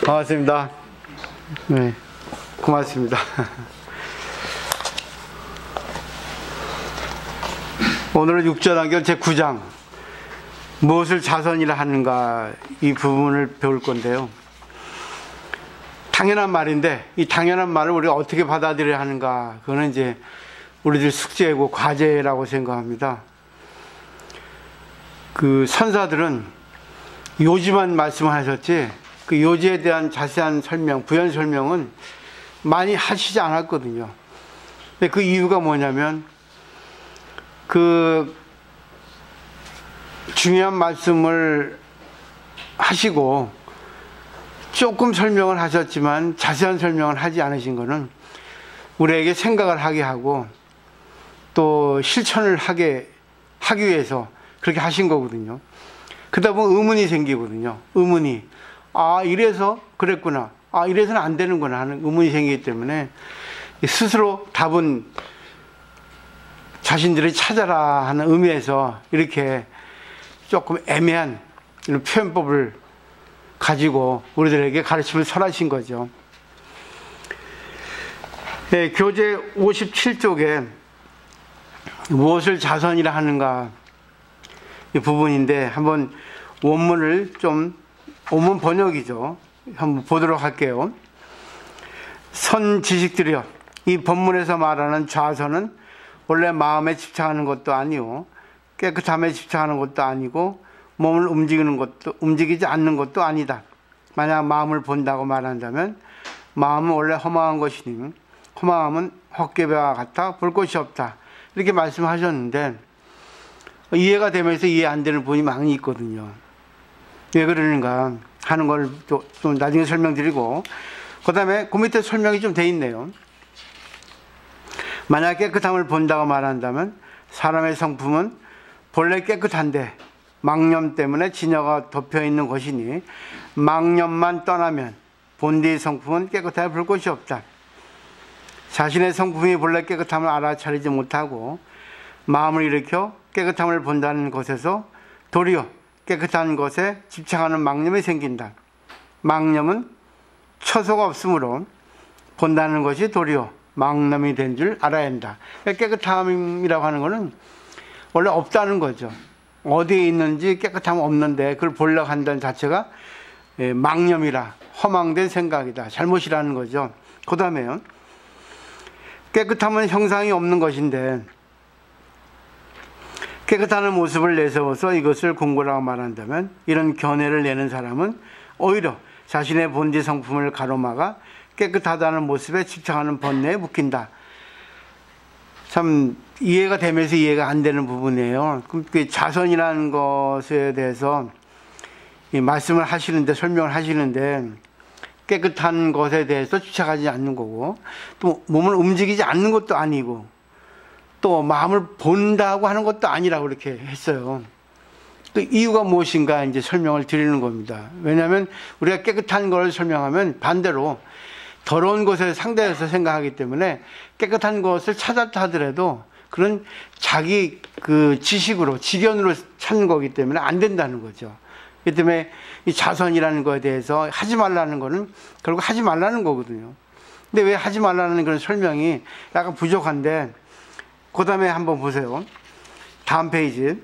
반갑습니다. 네, 고맙습니다. 오늘은 6조단결 제9장 무엇을 자선이라 하는가 이 부분을 배울 건데요. 당연한 말인데 이 당연한 말을 우리가 어떻게 받아들여야 하는가, 그거는 이제 우리들 숙제고 과제라고 생각합니다. 그 선사들은 요지만 말씀하셨지 그 요지에 대한 자세한 설명, 부연 설명은 많이 하시지 않았거든요. 근데 그 이유가 뭐냐면 그 중요한 말씀을 하시고 조금 설명을 하셨지만 자세한 설명을 하지 않으신 것은 우리에게 생각을 하게 하고 또 실천을 하기 위해서 그렇게 하신 거거든요. 그러다 보면 의문이 생기거든요. 의문이, 이래서 그랬구나, 이래서는 안 되는구나 하는 의문이 생기기 때문에 스스로 답은 자신들이 찾아라 하는 의미에서 이렇게 조금 애매한 이런 표현법을 가지고 우리들에게 가르침을 설하신 거죠. 네, 교재 57쪽에 무엇을 자선이라 하는가 이 부분인데, 한번 원문을 좀, 원문 번역이죠, 한번 보도록 할게요. 선지식들이여, 이 본문에서 말하는 좌선은 원래 마음에 집착하는 것도 아니요 깨끗함에 집착하는 것도 아니고 몸을 움직이지 않는 것도 아니다. 만약 마음을 본다고 말한다면 마음은 원래 허망한 것이니 허망함은 헛개배와 같아 볼 것이 없다, 이렇게 말씀하셨는데 이해가 되면서 이해 안 되는 부분이 많이 있거든요. 왜 그러는가 하는 걸 좀 나중에 설명드리고, 그 다음에 그 밑에 설명이 좀 돼 있네요. 만약 깨끗함을 본다고 말한다면 사람의 성품은 본래 깨끗한데 망념 때문에 진여가 덮여있는 것이니 망념만 떠나면 본디의 성품은 깨끗하게 볼 것이 없다. 자신의 성품이 본래 깨끗함을 알아차리지 못하고 마음을 일으켜 깨끗함을 본다는 것에서 도리어 깨끗한 것에 집착하는 망념이 생긴다. 망념은 처소가 없으므로 본다는 것이 도리어 망념이 된 줄 알아야 한다. 깨끗함이라고 하는 것은 원래 없다는 거죠. 어디에 있는지 깨끗함은 없는데 그걸 보려고 한다는 자체가 망념이라, 허망된 생각이다, 잘못이라는 거죠. 그 다음에요, 깨끗함은 형상이 없는 것인데 깨끗한 모습을 내세워서 이것을 공고라고 말한다면 이런 견해를 내는 사람은 오히려 자신의 본디 성품을 가로막아 깨끗하다는 모습에 집착하는 번뇌에 묶인다. 참 이해가 되면서 이해가 안 되는 부분이에요. 그 자선이라는 것에 대해서 이 말씀을 하시는데, 설명을 하시는데 깨끗한 것에 대해서 집착하지 않는 거고 또 몸을 움직이지 않는 것도 아니고 또 마음을 본다고 하는 것도 아니라고 이렇게 했어요. 그 이유가 무엇인가 이제 설명을 드리는 겁니다. 왜냐하면 우리가 깨끗한 걸 설명하면 반대로 더러운 것에 상대해서 생각하기 때문에 깨끗한 것을 찾았다 하더라도 그런 자기 그 지식으로, 지견으로 찾는 거기 때문에 안 된다는 거죠. 그렇기 때문에 이 자선이라는 것에 대해서 하지 말라는 거는 결국 하지 말라는 거거든요. 근데 왜 하지 말라는 그런 설명이 약간 부족한데, 그 다음에 한번 보세요. 다음 페이지.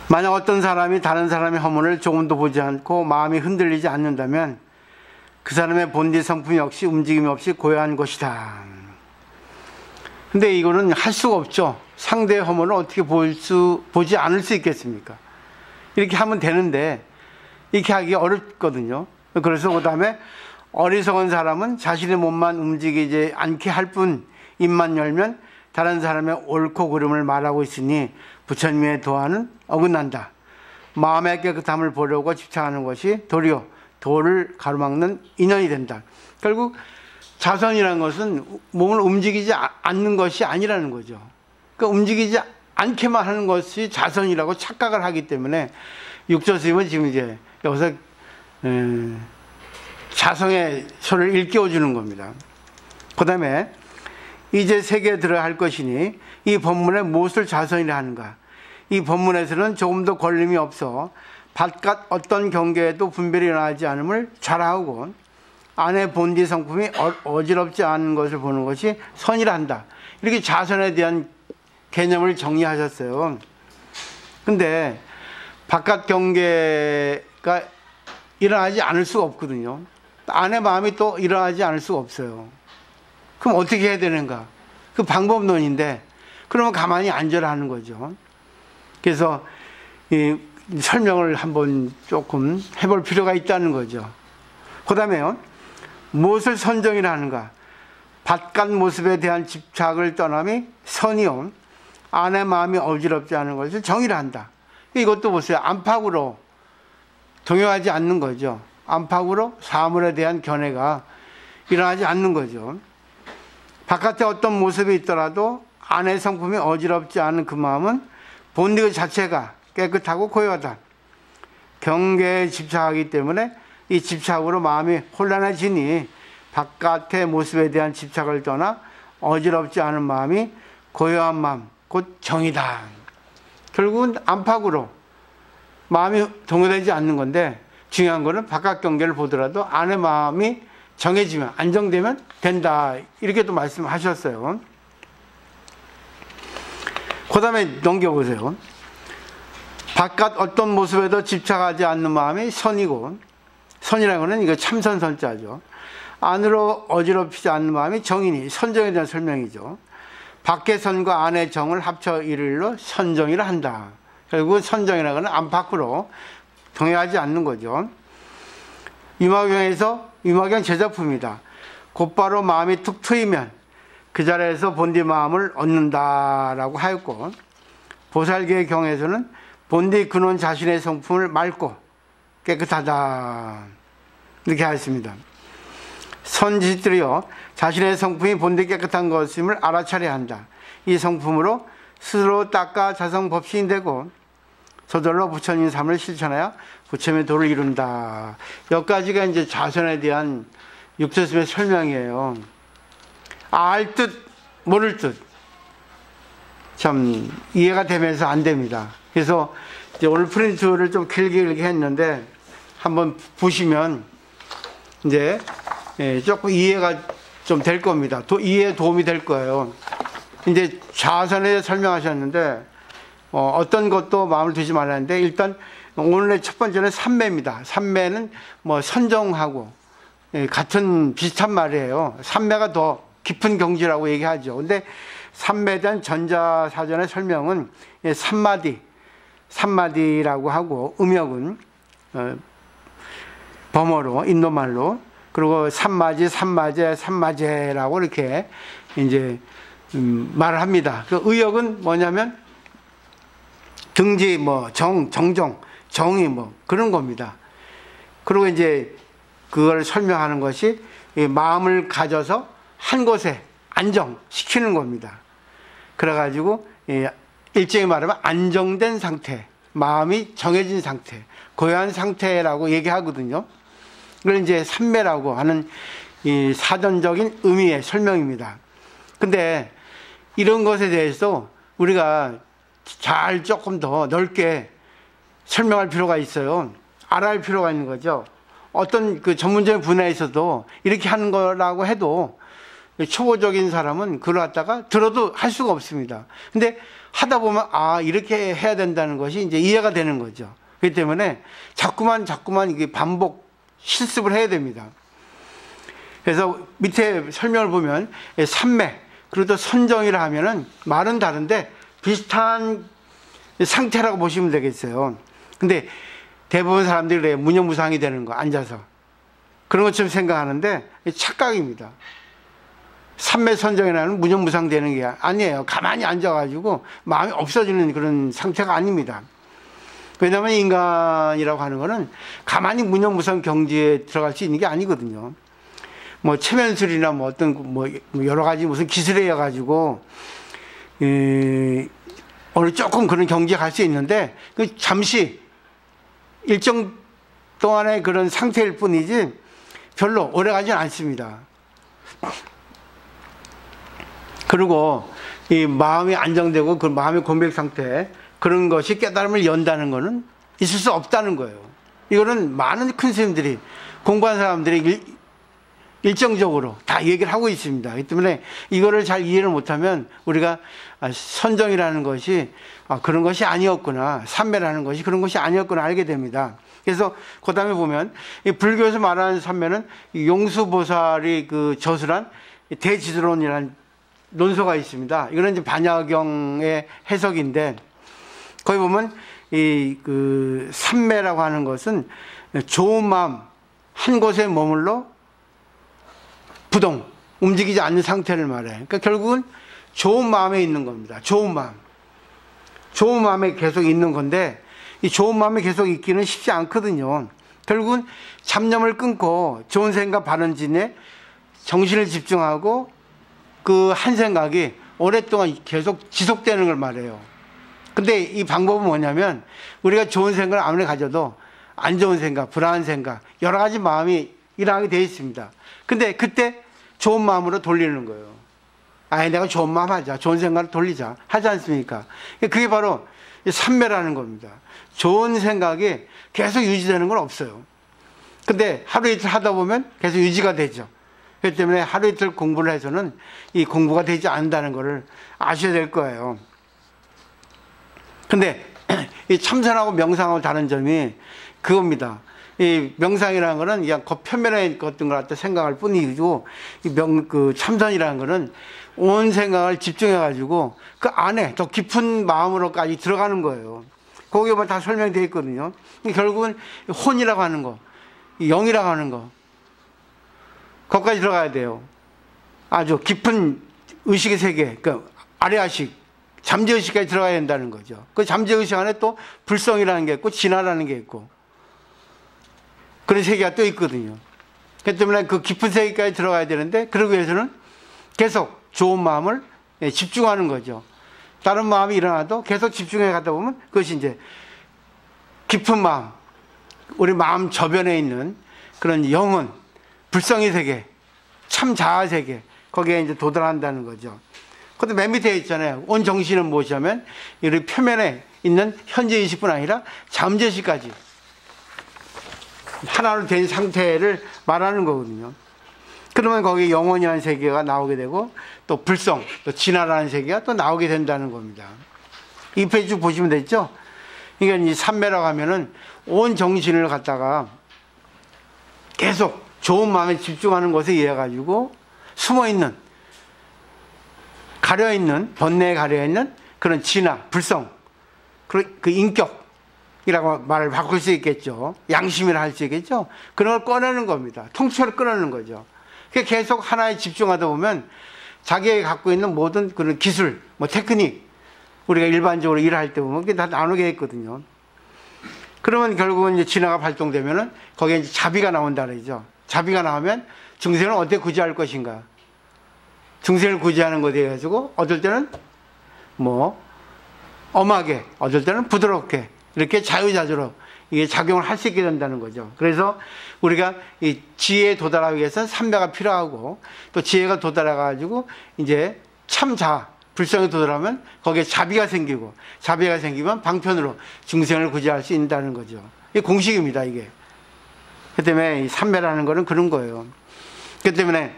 만약 어떤 사람이 다른 사람의 허물을 조금도 보지 않고 마음이 흔들리지 않는다면 그 사람의 본디 성품 역시 움직임 없이 고요한 것이다. 근데 이거는 할 수가 없죠. 상대의 허물을 어떻게 보지 않을 수 있겠습니까? 이렇게 하면 되는데 이렇게 하기 어렵거든요. 그래서 그 다음에 어리석은 사람은 자신의 몸만 움직이지 않게 할 뿐 입만 열면 다른 사람의 옳고 그름을 말하고 있으니 부처님의 도하는 어긋난다. 마음의 깨끗함을 보려고 집착하는 것이 도리어 도를 가로막는 인연이 된다. 결국 자선이라는 것은 몸을 움직이지 않는 것이 아니라는 거죠. 그러니까 움직이지 않게만 하는 것이 자선이라고 착각을 하기 때문에 육조 스님은 지금 이제 여기서 자성의 소를 일깨워 주는 겁니다. 그 다음에 이제 세계에 들어야 할 것이니 이 법문에 무엇을 자선이라 하는가. 이 법문에서는 조금도 걸림이 없어 바깥 어떤 경계에도 분별이 일어나지 않음을 잘하고 안의 본디 성품이 어지럽지 않은 것을 보는 것이 선이라 한다. 이렇게 자선에 대한 개념을 정리하셨어요. 근데 바깥 경계가 일어나지 않을 수가 없거든요. 안의 마음이 또 일어나지 않을 수가 없어요. 그럼 어떻게 해야 되는가? 그 방법론인데 그러면 가만히 앉으라 하는 거죠. 그래서 이 설명을 한번 조금 해볼 필요가 있다는 거죠. 그 다음에요, 무엇을 선정이라 하는가? 바깥 모습에 대한 집착을 떠남이 선이요, 안의 마음이 어지럽지 않은 것을 정의라 한다. 이것도 보세요. 안팎으로 동요하지 않는 거죠. 안팎으로 사물에 대한 견해가 일어나지 않는 거죠. 바깥에 어떤 모습이 있더라도 안의 성품이 어지럽지 않은 그 마음은 본디 자체가 깨끗하고 고요하다. 경계에 집착하기 때문에 이 집착으로 마음이 혼란해지니 바깥의 모습에 대한 집착을 떠나 어지럽지 않은 마음이 고요한 마음, 곧 정이다. 결국은 안팎으로 마음이 동요되지 않는 건데 중요한 거는 바깥 경계를 보더라도 안의 마음이 정해지면, 안정되면 된다. 이렇게 또 말씀하셨어요. 그 다음에 넘겨보세요. 바깥 어떤 모습에도 집착하지 않는 마음이 선이고, 선이라는 것은 이거 참선선자죠. 안으로 어지럽히지 않는 마음이 정이니, 선정에 대한 설명이죠. 밖의 선과 안의 정을 합쳐 이르러 선정이라 한다. 결국 선정이라는 것은 안팎으로 동요하지 않는 거죠. 유마경 제작품이다. 곧바로 마음이 툭 트이면 그 자리에서 본디 마음을 얻는다라고 하였고, 보살계의 경에서는 본디 근원 자신의 성품을 맑고 깨끗하다 이렇게 하였습니다. 선지들이여 자신의 성품이 본디 깨끗한 것임을 알아차려야 한다. 이 성품으로 스스로 닦아 자성법신이 되고 저절로 부처님 삶을 실천하여 부처님의 도를 이룬다. 여기까지가 이제 자선에 대한 육조심의 설명이에요. 알 듯 모를 듯 참 이해가 되면서 안 됩니다. 그래서 이제 오늘 프린트를 좀 길게 했는데 한번 보시면 이제 조금 이해가 좀 될 겁니다. 이해에 도움이 될 거예요. 이제 자선에 설명하셨는데 어떤 것도 마음을 두지 말라는데, 일단 오늘의 첫 번째는 삼매입니다. 삼매는 뭐 선정하고 같은 비슷한 말이에요. 삼매가 더 깊은 경지라고 얘기하죠. 근데 삼매에 대한 전자사전의 설명은 삼마디라고 하고, 음역은 범어로 인도말로, 그리고 삼마제라고 이렇게 이제 말을 합니다. 그 의역은 뭐냐면 등지 정정 정의 그런 겁니다. 그리고 이제 그걸 설명하는 것이 마음을 가져서 한 곳에 안정시키는 겁니다. 그래가지고 일종의 말하면 안정된 상태, 마음이 정해진 상태, 고요한 상태라고 얘기하거든요. 그걸 이제 삼매라고 하는 이 사전적인 의미의 설명입니다. 근데 이런 것에 대해서 우리가 잘 조금 더 넓게 설명할 필요가 있어요. 알아야 할 필요가 있는 거죠. 어떤 그 전문적인 분야에 있어도 이렇게 하는 거라고 해도 초보적인 사람은 그걸 갖다가 들어도 할 수가 없습니다. 근데 하다 보면 이렇게 해야 된다는 것이 이제 이해가 되는 거죠. 그렇기 때문에 자꾸만 이게 반복 실습을 해야 됩니다. 그래서 밑에 설명을 보면 삼매 그리고 또 선정이라 하면은 말은 다른데 비슷한 상태라고 보시면 되겠어요. 근데 대부분 사람들이 그래요. 무념무상이 되는 거, 앉아서. 그런 것처럼 생각하는데 착각입니다. 삼매 선정이라는 무념무상 되는 게 아니에요. 가만히 앉아가지고 마음이 없어지는 그런 상태가 아닙니다. 왜냐하면 인간이라고 하는 거는 가만히 무념무상 경지에 들어갈 수 있는 게 아니거든요. 뭐 체면술이나 어떤 여러 가지 무슨 기술이어 가지고 어느 조금 그런 경지에 갈 수 있는데 그 잠시 일정 동안의 그런 상태일 뿐이지 별로 오래 가지는 않습니다. 그리고 이 마음이 안정되고 그 마음의 공백 상태, 그런 것이 깨달음을 연다는 것은 있을 수 없다는 거예요. 이거는 많은 큰 스님들이, 공부한 사람들이 일정적으로 다 얘기를 하고 있습니다. 그렇기 때문에 이거를 잘 이해를 못하면 우리가 선정이라는 것이 그런 것이 아니었구나, 삼매라는 것이 그런 것이 아니었구나 알게 됩니다. 그래서 그 다음에 보면 이 불교에서 말하는 삼매는 용수보살이 그 저술한 대지도론이라는 논소가 있습니다. 이거는 이제 반야경의 해석인데, 거기 보면 이 그 삼매라고 하는 것은 좋은 마음 한 곳에 머물러 부동 움직이지 않는 상태를 말해. 그러니까 결국은 좋은 마음에 있는 겁니다. 좋은 마음에 계속 있는 건데, 이 좋은 마음에 계속 있기는 쉽지 않거든요. 결국은 잡념을 끊고 좋은 생각 바른진에 정신을 집중하고 그 한 생각이 오랫동안 계속 지속되는 걸 말해요. 근데 이 방법은 뭐냐면, 우리가 좋은 생각을 아무리 가져도 안 좋은 생각, 불안한 생각, 여러 가지 마음이 일어나게 되어 있습니다. 근데 그때 좋은 마음으로 돌리는 거예요. 내가 좋은 마음 하자, 좋은 생각을 돌리자 하지 않습니까? 그게 바로 삼매라는 겁니다. 좋은 생각이 계속 유지되는 건 없어요. 근데 하루 이틀 하다 보면 계속 유지가 되죠. 그렇기 때문에 하루 이틀 공부를 해서는 이 공부가 되지 않는다는 것을 아셔야 될 거예요. 근데 이 참선하고 명상하고 다른 점이 그겁니다. 이 명상이라는 거는 그냥 그 표면에 있던 걸 갖다 생각할 뿐이고, 그 참선이라는 거는 온 생각을 집중해가지고 그 안에 더 깊은 마음으로까지 들어가는 거예요. 거기에 다 설명되어 있거든요. 결국은 혼이라고 하는 거, 영이라고 하는 거, 거기까지 들어가야 돼요. 아주 깊은 의식의 세계, 그 아래아식, 잠재의식까지 들어가야 된다는 거죠. 그 잠재의식 안에 또 불성이라는 게 있고 진화라는 게 있고 그런 세계가 또 있거든요. 그렇기 때문에 그 깊은 세계까지 들어가야 되는데, 그러기 위해서는 계속 좋은 마음을 집중하는 거죠. 다른 마음이 일어나도 계속 집중해 가다 보면 그것이 이제 깊은 마음, 우리 마음 저변에 있는 그런 영혼, 불성의 세계, 참 자아 세계, 거기에 이제 도달한다는 거죠. 그것도 맨 밑에 있잖아요. 온 정신은 무엇이냐면 우리 표면에 있는 현재의식뿐 아니라 잠재의식까지 하나로 된 상태를 말하는 거거든요. 그러면 거기에 영혼이라는 세계가 나오게 되고, 또 불성, 또 진화라는 세계가 또 나오게 된다는 겁니다. 이 페이지 쭉 보시면 되죠? 그러니까 이 삼매라고 하면은 온 정신을 갖다가 계속 좋은 마음에 집중하는 것에 의해 가지고 숨어있는, 가려있는, 번뇌에 가려있는 그런 진화, 불성, 그 인격이라고 말을 바꿀 수 있겠죠. 양심이라 할 수 있겠죠. 그런 걸 꺼내는 겁니다. 통째로 꺼내는 거죠. 계속 하나에 집중하다 보면 자기가 갖고 있는 모든 그런 기술, 테크닉, 우리가 일반적으로 일할 때 보면 그게 다 나누게 있거든요. 그러면 결국은 이제 진화가 발동되면은 거기에 이제 자비가 나온다 그러죠. 자비가 나오면 중생을 어떻게 구제할 것인가. 중생을 구제하는 것에 해가지고 어떨 때는 엄하게, 어떨 때는 부드럽게 이렇게 자유자재로 이게 작용을 할 수 있게 된다는 거죠. 그래서 우리가 이 지혜에 도달하기 위해서는 삼매가 필요하고, 또 지혜가 도달해가지고 이제 참 자아, 불성에 도달하면 거기에 자비가 생기고, 자비가 생기면 방편으로 중생을 구제할 수 있다는 거죠. 이게 공식입니다, 이게. 그 때문에 이 삼매라는 거는 그런 거예요. 그 때문에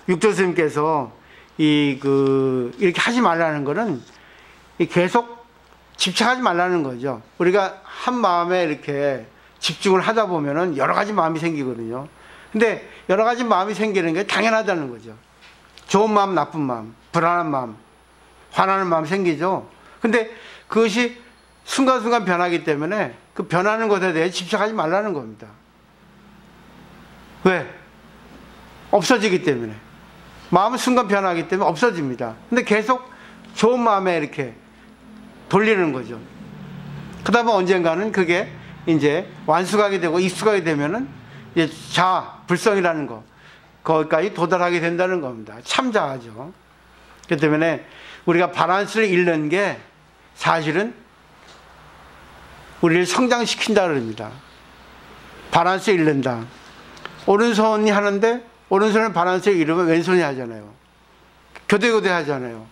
육조 스님께서 이렇게 하지 말라는 거는 계속 집착하지 말라는 거죠. 우리가 한 마음에 이렇게 집중을 하다 보면은 여러 가지 마음이 생기거든요. 근데 여러 가지 마음이 생기는 게 당연하다는 거죠. 좋은 마음, 나쁜 마음, 불안한 마음, 화나는 마음 생기죠. 근데 그것이 순간순간 변하기 때문에 그 변하는 것에 대해 집착하지 말라는 겁니다. 왜? 없어지기 때문에. 마음은 순간 변하기 때문에 없어집니다. 근데 계속 좋은 마음에 이렇게 돌리는 거죠. 그 다음에 언젠가는 그게 이제 완숙하게 되고 익숙하게 되면은 이제 자아, 불성이라는 거, 거기까지 도달하게 된다는 겁니다. 참 자아죠. 그렇기 때문에 우리가 바란스를 잃는 게 사실은 우리를 성장시킨다 그럽니다. 바란스를 잃는다. 오른손이 하는데 오른손은 바란스를 잃으면 왼손이 하잖아요. 교대교대 하잖아요.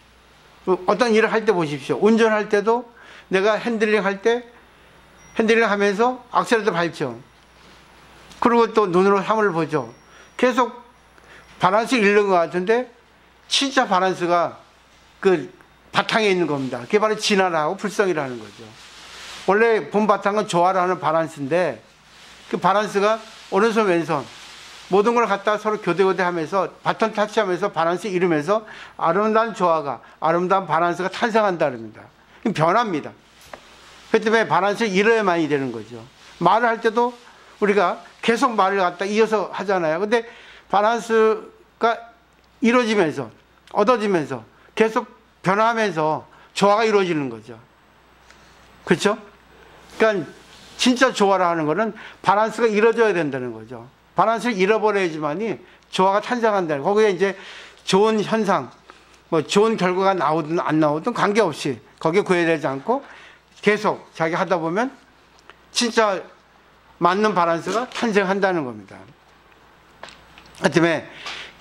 어떤 일을 할 때 보십시오. 운전할 때도 내가 핸들링 할 때 핸들링 하면서 악셀레터 밟죠. 그리고 또 눈으로 사물을 보죠. 계속 밸런스 잃는 것 같은데 진짜 밸런스가 그 바탕에 있는 겁니다. 그게 바로 진화라고 불성이라는 거죠. 원래 본 바탕은 조화라는 밸런스인데 그 밸런스가 오른손 왼손 모든 걸 갖다가 서로 교대하면서 바톤 타치하면서 밸런스 이루면서 아름다운 조화가 아름다운 밸런스가 탄생한다는 겁니다. 변합니다. 그렇기 때문에 밸런스를 잃어야만이 되는 거죠. 말을 할 때도 우리가 계속 말을 갖다 이어서 하잖아요. 근데 밸런스가 이루어지면서 얻어지면서 계속 변화하면서 조화가 이루어지는 거죠. 그렇죠? 그러니까 진짜 조화라 하는 거는 밸런스가 이루어져야 된다는 거죠. 밸런스를 잃어버려야지만이 조화가 탄생한다는 거예요. 거기에 이제 좋은 현상, 뭐 좋은 결과가 나오든 안 나오든 관계없이 거기에 구애되지 않고 계속 자기 하다 보면 진짜 맞는 밸런스가 탄생한다는 겁니다. 그 때문에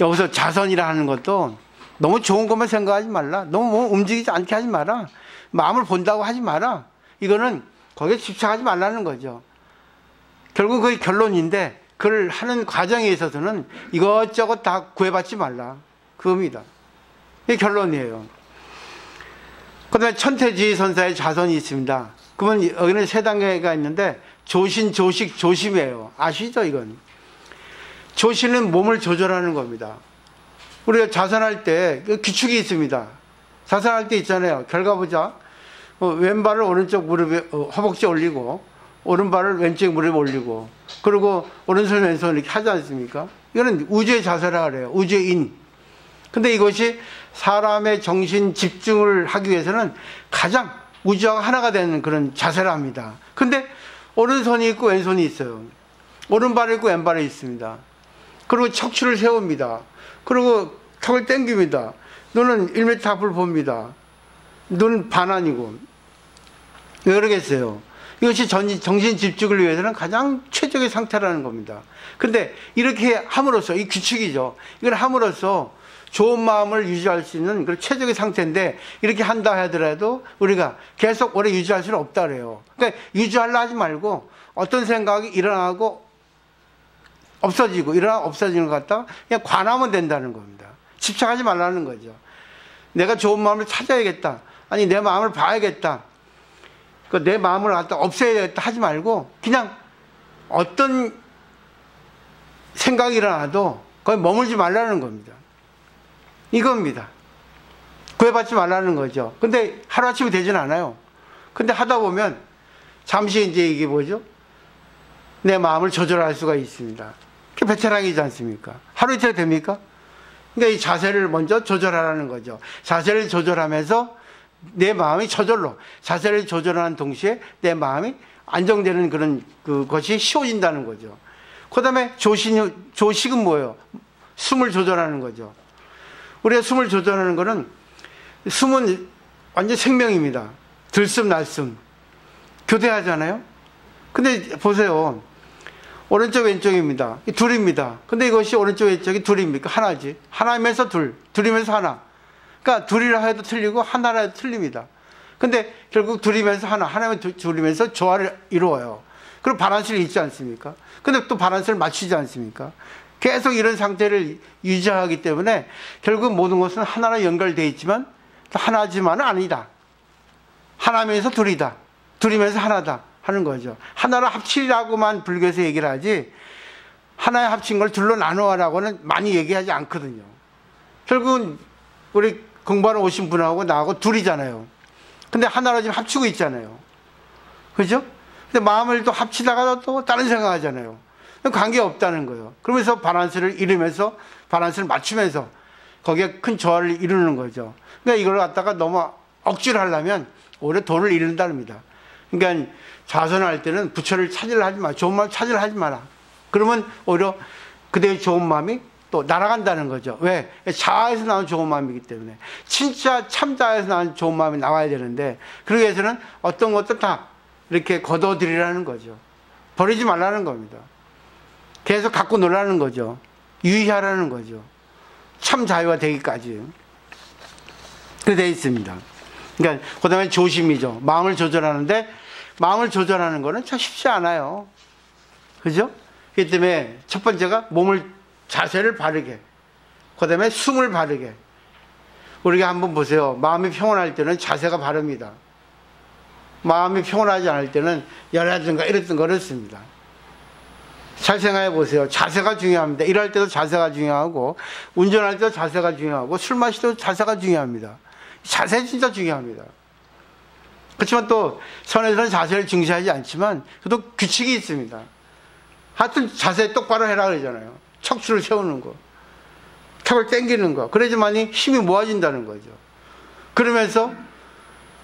여기서 자선이라 하는 것도 너무 좋은 것만 생각하지 말라. 너무 뭐 움직이지 않게 하지 마라. 마음을 본다고 하지 마라. 이거는 거기에 집착하지 말라는 거죠. 결국 그게 결론인데 그걸 하는 과정에 있어서는 이것저것 다 구애받지 말라. 그겁니다. 이게 결론이에요. 그 다음에 천태지 선사의 자선이 있습니다. 그러면 여기는 세 단계가 있는데 조신, 조식, 조심이에요. 아시죠 이건? 조신은 몸을 조절하는 겁니다. 우리가 자선할 때 규칙이 있습니다. 자선할 때 있잖아요. 결과 보자. 왼발을 오른쪽 무릎에 허벅지에 올리고 오른발을 왼쪽 무릎에 올리고 그리고 오른손 왼손 이렇게 하지 않습니까? 이거는 우주의 자세라 그래요. 우주의 인. 근데 이것이 사람의 정신 집중을 하기 위해서는 가장 우주와 하나가 되는 그런 자세라 합니다. 근데 오른손이 있고 왼손이 있어요. 오른발이 있고 왼발이 있습니다. 그리고 척추를 세웁니다. 그리고 턱을 당깁니다. 눈은 1m 앞을 봅니다. 눈은 반환이고. 왜 그러겠어요? 이것이 정신 집중을 위해서는 가장 최적의 상태라는 겁니다. 근데 이렇게 함으로써, 이 규칙이죠. 이걸 함으로써 좋은 마음을 유지할 수 있는 그런 최적의 상태인데 이렇게 한다 하더라도 우리가 계속 오래 유지할 수는 없다 그래요. 그러니까 유지하려 하지 말고 어떤 생각이 일어나고 없어지고 일어나고 없어지는 것 같다 그냥 관하면 된다는 겁니다. 집착하지 말라는 거죠. 내가 좋은 마음을 찾아야겠다. 아니 내 마음을 봐야겠다. 내 마음을 갖다 없애야겠다 하지 말고 그냥 어떤 생각이 일어나도 거기 머물지 말라는 겁니다. 이겁니다. 구애받지 말라는 거죠. 근데 하루아침에 되진 않아요. 근데 하다 보면 잠시 이제 이게 뭐죠? 내 마음을 조절할 수가 있습니다. 그게 베테랑이지 않습니까? 하루 이틀 됩니까? 그러니까 이 자세를 먼저 조절하라는 거죠. 자세를 조절하면서 내 마음이 저절로 자세를 조절하는 동시에 내 마음이 안정되는 그런 그것이 쉬워진다는 거죠. 그 다음에 조식은 뭐예요? 숨을 조절하는 거죠. 우리가 숨을 조절하는 거는 숨은 완전 생명입니다. 들숨 날숨 교대하잖아요. 근데 보세요. 오른쪽 왼쪽입니다. 둘입니다. 근데 이것이 오른쪽 왼쪽이 둘입니까? 하나지. 하나이면서 둘이면서 하나. 그러니까 둘이라 해도 틀리고 하나라 해도 틀립니다. 근데 결국 둘이면서 하나면 둘이면서 조화를 이루어요. 그럼 밸런스를 잊지 않습니까? 근데 또 밸런스를 맞추지 않습니까? 계속 이런 상태를 유지하기 때문에 결국 모든 것은 하나로 연결되어 있지만 하나지만은 아니다. 하나면서 둘이다. 둘이면서 하나다 하는 거죠. 하나로 합치라고만 불교에서 얘기를 하지 하나에 합친 걸 둘로 나누어라고는 많이 얘기하지 않거든요. 결국은 우리 공부하러 오신 분하고 나하고 둘이잖아요. 근데 하나로 지금 합치고 있잖아요. 그죠? 근데 마음을 또 합치다가 또 다른 생각 하잖아요. 관계 없다는 거예요. 그러면서 밸런스를 이루면서 밸런스를 맞추면서 거기에 큰 조화를 이루는 거죠. 그러니까 이걸 갖다가 너무 억지로 하려면 오히려 돈을 잃는다는 겁니다. 그러니까 자선할 때는 부처를 찾으려 하지 마. 좋은 마음 찾으려 하지 마라. 그러면 오히려 그대의 좋은 마음이 또 날아간다는 거죠. 왜? 자아에서 나온 좋은 마음이기 때문에. 진짜 참자아에서 나온 좋은 마음이 나와야 되는데 그러기 위해서는 어떤 것도 다 이렇게 거둬들이라는 거죠. 버리지 말라는 겁니다. 계속 갖고 놀라는 거죠. 유의하라는 거죠. 참 자유가 되기까지. 그렇게 되어 있습니다. 그러니까 그 다음에 조심이죠. 마음을 조절하는데 마음을 조절하는 거는 참 쉽지 않아요. 그죠? 그렇기 때문에 첫 번째가 몸을, 자세를 바르게, 그 다음에 숨을 바르게. 우리가 한번 보세요. 마음이 평온할 때는 자세가 바릅니다. 마음이 평온하지 않을 때는 열하든가 이랬든 그렇습니다. 잘 생각해 보세요. 자세가 중요합니다. 일할 때도 자세가 중요하고, 운전할 때도 자세가 중요하고, 술 마실 때도 자세가 중요합니다. 자세 진짜 중요합니다. 그렇지만 또 선에서는 자세를 중시하지 않지만 그래도 규칙이 있습니다. 하여튼 자세 똑바로 해라 그러잖아요. 척추를 세우는 거, 턱을 당기는 거. 그래야지만이 힘이 모아진다는 거죠. 그러면서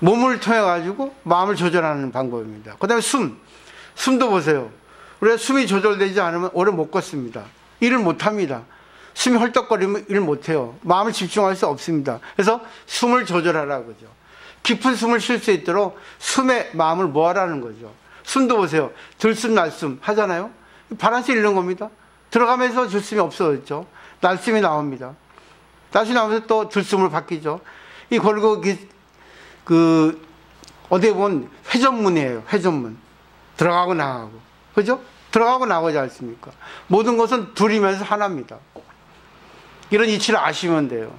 몸을 통해 가지고 마음을 조절하는 방법입니다. 그 다음에 숨도 보세요. 우리가 숨이 조절되지 않으면 오래 못 걷습니다. 일을 못 합니다. 숨이 헐떡거리면 일 못 해요. 마음을 집중할 수 없습니다. 그래서 숨을 조절하라 그죠. 깊은 숨을 쉴 수 있도록 숨에 마음을 모아라는 거죠. 숨도 보세요. 들숨 날숨 하잖아요. 바란스 잃는 겁니다. 들어가면서 들숨이 없어졌죠. 날숨이 나옵니다. 날숨이 나오면서 또 들숨을 바뀌죠. 이 그리고 어디에 보면 회전문이에요. 회전문. 들어가고 나가고. 그죠? 들어가고 나가지 않습니까? 모든 것은 둘이면서 하나입니다. 이런 이치를 아시면 돼요.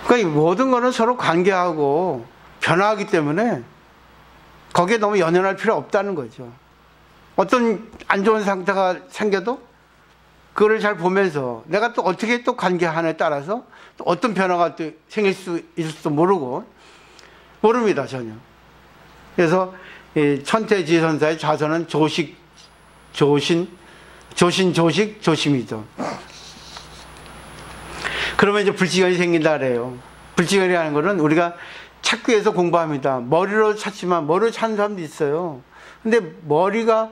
그러니까 모든 거는 서로 관계하고 변화하기 때문에 거기에 너무 연연할 필요 없다는 거죠. 어떤 안 좋은 상태가 생겨도 그거를 잘 보면서 내가 또 어떻게 또 관계하느냐에 따라서 또 어떤 변화가 또 생길 수 있을지도 모릅니다, 전혀. 그래서 이 천태지선사의 자선은 조식, 조신, 조식, 조심이죠. 그러면 이제 불지견이 생긴다 그래요. 불지견이라는 거는 우리가 찾기 위해서 공부합니다. 머리로 찾지만 머리로 찾는 사람도 있어요. 근데 머리가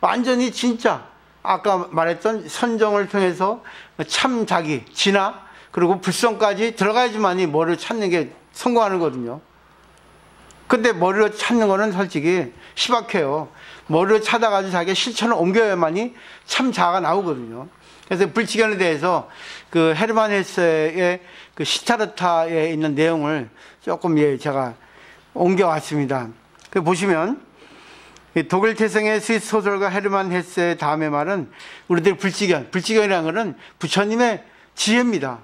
완전히 진짜 아까 말했던 선정을 통해서 참 자기, 진화, 그리고 불성까지 들어가야지만이 머리를 찾는 게 성공하는 거거든요. 근데 머리로 찾는 거는 솔직히 희박해요. 머리로 찾아가지고 자기가 실천을 옮겨야만이 참 자아가 나오거든요. 그래서 불지견에 대해서 그 헤르만 헤세의 그 시타르타에 있는 내용을 조금 제가 옮겨왔습니다. 그 보시면 독일 태생의 스위스 소설가 헤르만 헤세의 다음의 말은 우리들 불지견이라는 것은 부처님의 지혜입니다.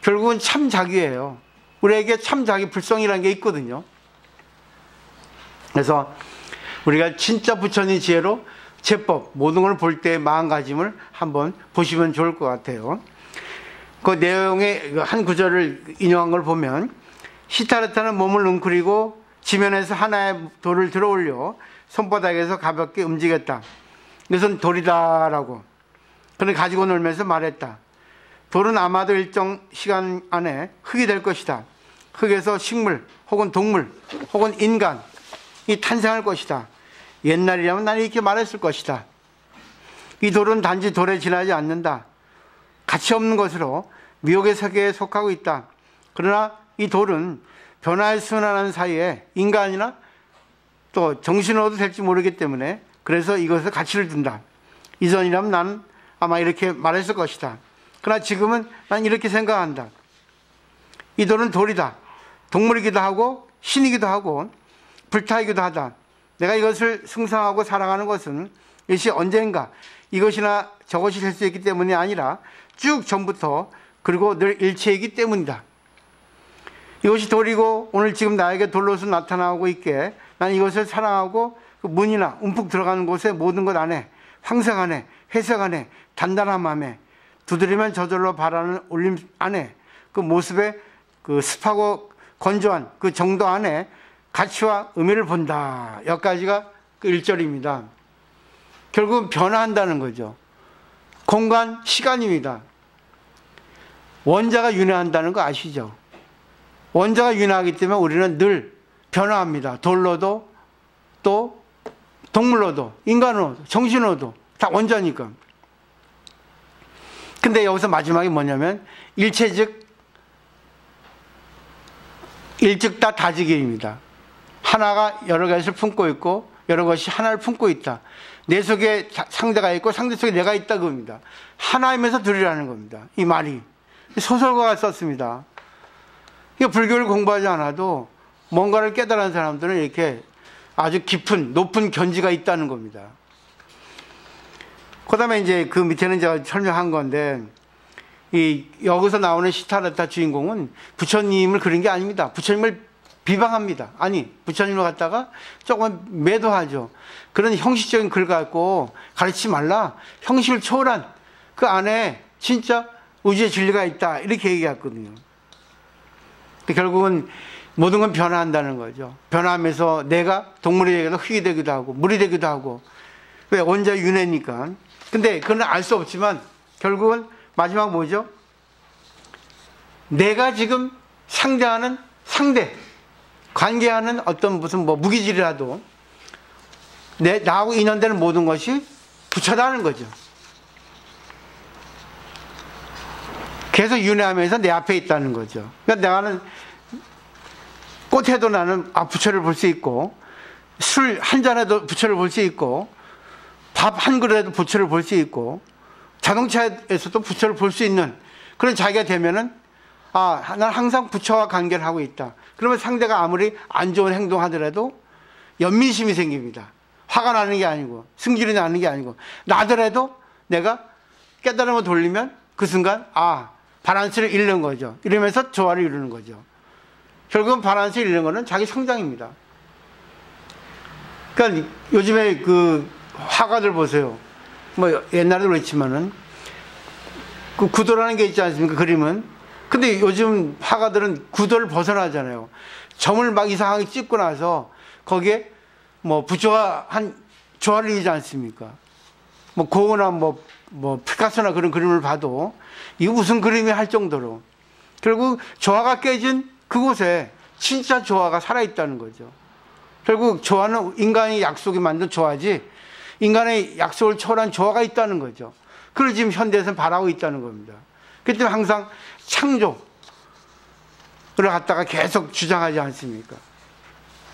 결국은 참 자기예요. 우리에게 참 자기 불성이라는 게 있거든요. 그래서 우리가 진짜 부처님 지혜로 제법 모든 걸 볼 때의 마음가짐을 한번 보시면 좋을 것 같아요. 그 내용의 한 구절을 인용한 걸 보면 시타르타는 몸을 웅크리고 지면에서 하나의 돌을 들어 올려 손바닥에서 가볍게 움직였다. 이것은 돌이다라고. 그를 가지고 놀면서 말했다. 돌은 아마도 일정 시간 안에 흙이 될 것이다. 흙에서 식물 혹은 동물 혹은 인간이 탄생할 것이다. 옛날이라면 나는 이렇게 말했을 것이다. 이 돌은 단지 돌에 지나지 않는다. 가치 없는 것으로 미혹의 세계에 속하고 있다. 그러나 이 돌은 변화의 순환하는 사이에 인간이나 또 정신으로도 될지 모르기 때문에 그래서 이것에 가치를 둔다. 이전이라면 나는 아마 이렇게 말했을 것이다. 그러나 지금은 난 이렇게 생각한다. 이 돌은 돌이다. 동물이기도 하고 신이기도 하고 불타이기도 하다. 내가 이것을 숭상하고 사랑하는 것은 이것이 언젠가 이것이나 저것이 될 수 있기 때문이 아니라 쭉 전부터 그리고 늘 일체이기 때문이다. 이것이 돌이고 오늘 지금 나에게 돌로서 나타나고 있게 난 이것을 사랑하고 그 문이나 움푹 들어가는 곳에 모든 것 안에 황색 안에 회색 안에 단단한 마음에 두드리면 저절로 바라는 울림 안에 그 모습에 그 습하고 건조한 그 정도 안에 가치와 의미를 본다. 여기까지가 그 1절입니다. 결국은 변화한다는 거죠. 공간, 시간입니다. 원자가 윤회한다는 거 아시죠? 원자가 윤회하기 때문에 우리는 늘 변화합니다. 돌로도 또 동물로도 인간으로도 정신으로도 다 원자니까. 근데 여기서 마지막이 뭐냐면 일체즉 일즉다 다지기입니다. 하나가 여러 가지를 품고 있고 여러 것이 하나를 품고 있다. 내 속에 상대가 있고 상대 속에 내가 있다 그겁니다. 하나이면서 둘이라는 겁니다. 이 말이 소설가가 썼습니다. 불교를 공부하지 않아도 뭔가를 깨달은 사람들은 이렇게 아주 깊은, 높은 견지가 있다는 겁니다. 그 다음에 이제 그 밑에는 제가 설명한 건데, 여기서 나오는 시타르타 주인공은 부처님을 그린 게 아닙니다. 부처님을 비방합니다. 아니, 부처님을 갖다가 조금 매도하죠. 그런 형식적인 글 갖고 가르치지 말라. 형식을 초월한 그 안에 진짜 우주의 진리가 있다. 이렇게 얘기했거든요. 결국은 모든 건 변화한다는 거죠. 변화하면서 내가 동물이 되기도 흙이 되기도 하고 물이 되기도 하고. 왜? 원자 윤회니까. 근데 그건 알 수 없지만 결국은 마지막 뭐죠? 내가 지금 상대하는 상대, 관계하는 어떤 무슨 뭐 무기질이라도 나하고 인연되는 모든 것이 부처라는 거죠. 계속 윤회하면서 내 앞에 있다는 거죠. 그러니까 나는 꽃에도 나는 부처를 볼 수 있고, 술 한 잔에도 부처를 볼 수 있고, 밥 한 그릇에도 부처를 볼 수 있고, 자동차에서도 부처를 볼 수 있는 그런 자기가 되면은 난 항상 부처와 관계를 하고 있다. 그러면 상대가 아무리 안 좋은 행동하더라도 연민심이 생깁니다. 화가 나는 게 아니고 승질이 나는 게 아니고 나더라도 내가 깨달음을 돌리면 그 순간 바란스를 잃는 거죠. 이러면서 조화를 이루는 거죠. 결국은 바란스를 잃는 거는 자기 성장입니다. 그러니까 요즘에 그 화가들 보세요. 뭐 옛날에도 그랬지만은 그 구도라는 게 있지 않습니까? 그림은. 근데 요즘 화가들은 구도를 벗어나잖아요. 점을 막 이상하게 찍고 나서 거기에 뭐 부조화 한 조화를 이루지 않습니까? 뭐 고흐나 뭐 피카소나 그런 그림을 봐도 이거 무슨 그림이 할 정도로 결국 조화가 깨진 그곳에 진짜 조화가 살아있다는 거죠. 결국 조화는 인간이 약속이 만든 조화지 인간의 약속을 초월한 조화가 있다는 거죠. 그걸 지금 현대에서는 바라고 있다는 겁니다. 그렇기 때문에 항상 창조를 갖다가 계속 주장하지 않습니까?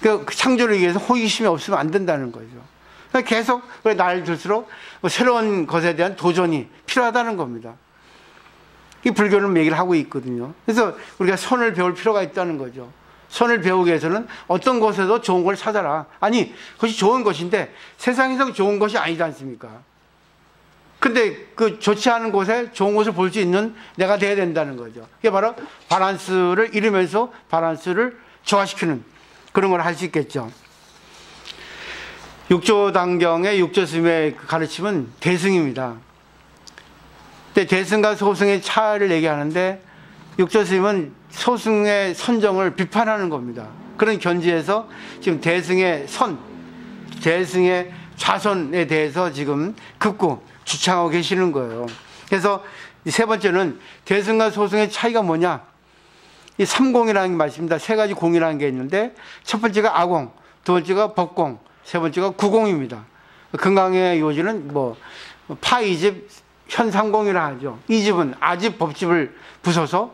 그 창조를 위해서 호기심이 없으면 안 된다는 거죠. 계속 나이를 들수록 새로운 것에 대한 도전이 필요하다는 겁니다. 이 불교는 얘기를 하고 있거든요. 그래서 우리가 선을 배울 필요가 있다는 거죠. 선을 배우기 위해서는 어떤 곳에도 좋은 걸 찾아라. 아니, 그것이 좋은 것인데 세상에서 좋은 것이 아니지 않습니까? 근데 그 좋지 않은 곳에 좋은 것을 볼 수 있는 내가 돼야 된다는 거죠. 그게 바로 바란스를 이루면서 바란스를 조화시키는 그런 걸 할 수 있겠죠. 육조당경의 육조스님의 가르침은 대승입니다. 근데 대승과 소승의 차이를 얘기하는데 육조스님은 소승의 선정을 비판하는 겁니다. 그런 견지에서 지금 대승의 대승의 좌선에 대해서 지금 극구 주창하고 계시는 거예요. 그래서 세 번째는 대승과 소승의 차이가 뭐냐? 이 삼공이라는 게 말씀입니다. 세 가지 공이라는 게 있는데 첫 번째가 아공, 두 번째가 법공, 세 번째가 구공입니다. 금강의 요지는 파이집, 현삼공이라 하죠. 이 집은 아집, 법집을 부숴서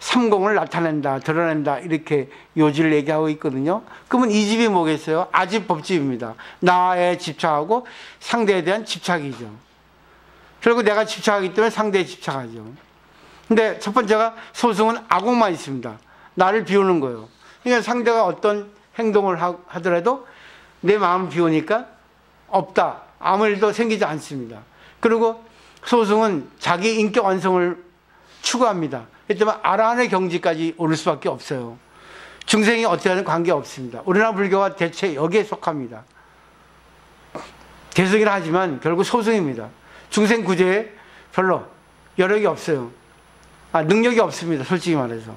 삼공을 나타낸다, 드러낸다 이렇게 요지를 얘기하고 있거든요. 그러면 이 집이 뭐겠어요? 아집, 법집입니다. 나에 집착하고 상대에 대한 집착이죠. 결국 내가 집착하기 때문에 상대에 집착하죠. 근데 첫 번째가 소승은 아공만 있습니다. 나를 비우는 거예요. 그러니까 상대가 어떤 행동을 하더라도 내 마음을 비우니까 없다. 아무 일도 생기지 않습니다. 그리고 소승은 자기 인격 완성을 추구합니다. 그렇기 때문에 아라한의 경지까지 오를 수밖에 없어요. 중생이 어떻게 하는 관계 없습니다. 우리나라 불교가 대체 여기에 속합니다. 대승이라 하지만 결국 소승입니다. 중생 구제에 별로 여력이 없어요. 능력이 없습니다. 솔직히 말해서.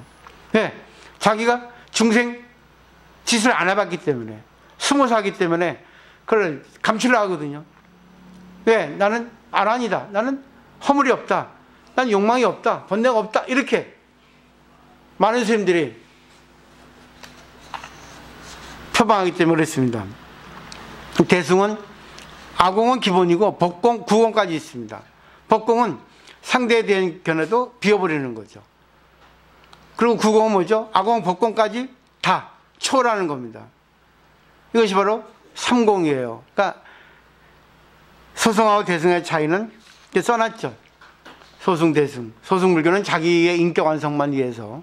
네, 자기가 중생 짓을 안 해봤기 때문에, 숨어서 하기 때문에 그걸 감추려 하거든요. 왜? 나는 아란이다. 나는 허물이 없다. 난 욕망이 없다. 번뇌가 없다. 이렇게 많은 스님들이 표방하기 때문에 그렇습니다. 대승은 아공은 기본이고 법공, 구공까지 있습니다. 법공은 상대에 대한 견해도 비워버리는 거죠. 그리고 구공은 뭐죠? 아공, 법공까지 다 초월하는 겁니다. 이것이 바로 삼공이에요. 그러니까 소승하고 대승의 차이는 써놨죠. 소승, 대승. 소승 불교는 자기의 인격 완성만 위해서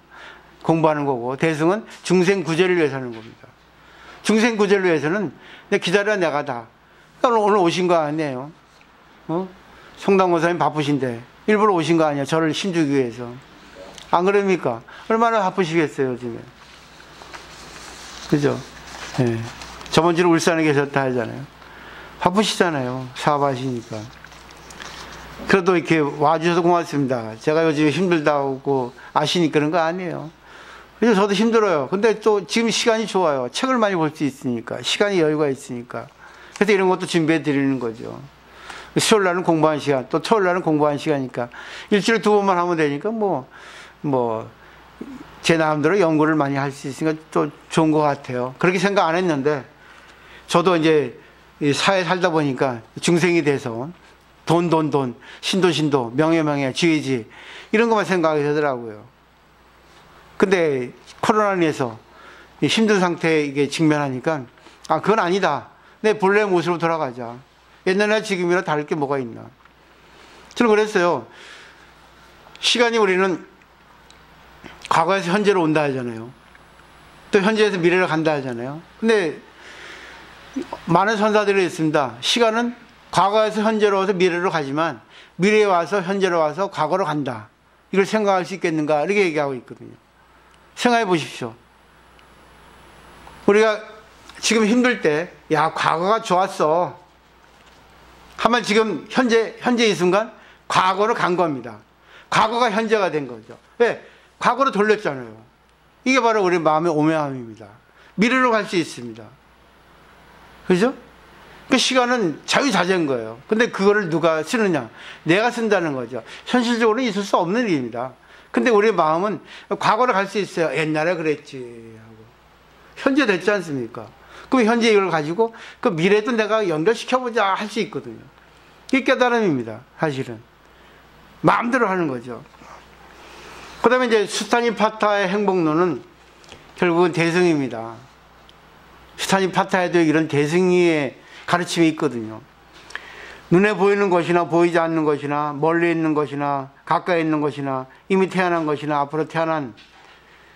공부하는 거고, 대승은 중생구제를 위해서 하는 겁니다. 중생구제를 위해서는 기다려 내가 다. 오늘 오신 거 아니에요? 송당고사님 바쁘신데 일부러 오신 거 아니에요? 저를 힘주기 위해서. 안 그럽니까? 얼마나 바쁘시겠어요, 요즘에. 그죠? 예. 저번 주에 울산에 계셨다 하잖아요. 바쁘시잖아요. 사업하시니까. 그래도 이렇게 와주셔서 고맙습니다. 제가 요즘 힘들다고 아시니까 그런 거 아니에요. 그래서 저도 힘들어요. 근데 또 지금 시간이 좋아요. 책을 많이 볼 수 있으니까. 시간이 여유가 있으니까. 그래서 이런 것도 준비해 드리는 거죠. 수요일 날은 공부한 시간, 또 토요일 날은 공부한 시간이니까. 일주일에 2번만 하면 되니까 제 나름대로 연구를 많이 할 수 있으니까 또 좋은 것 같아요. 그렇게 생각 안 했는데, 저도 이제 사회 살다 보니까 중생이 돼서 돈, 신도, 명예, 지위지, 이런 것만 생각하게 되더라고요. 근데 코로나로 인해서 힘든 상태에 이게 직면하니까, 그건 아니다. 내 본래 모습으로 돌아가자. 옛날이나 지금이나 다를 게 뭐가 있나. 저는 그랬어요. 시간이 우리는 과거에서 현재로 온다 하잖아요. 또 현재에서 미래로 간다 하잖아요. 근데 많은 선사들이 있습니다. 시간은 과거에서 현재로 와서 미래로 가지만 미래에 와서 현재로 와서 과거로 간다. 이걸 생각할 수 있겠는가? 이렇게 얘기하고 있거든요. 생각해 보십시오. 우리가 지금 힘들 때, 과거가 좋았어. 하면 지금 현재 이 순간 과거로 간 겁니다. 과거가 현재가 된 거죠. 왜? 과거로 돌렸잖아요. 이게 바로 우리 마음의 오묘함입니다. 미래로 갈 수 있습니다. 그죠? 그 시간은 자유자재인 거예요. 근데 그거를 누가 쓰느냐? 내가 쓴다는 거죠. 현실적으로는 있을 수 없는 일입니다. 근데 우리 마음은 과거로 갈 수 있어요. 옛날에 그랬지 하고. 현재 됐지 않습니까? 그럼 현재 이걸 가지고 그 미래도 내가 연결시켜보자 할 수 있거든요. 이게 깨달음입니다. 사실은. 마음대로 하는 거죠. 그 다음에 이제 수타니파타의 행복론은 결국은 대승입니다. 수타니파타에도 이런 대승의 가르침이 있거든요. 눈에 보이는 것이나 보이지 않는 것이나 멀리 있는 것이나 가까이 있는 것이나 이미 태어난 것이나 앞으로 태어난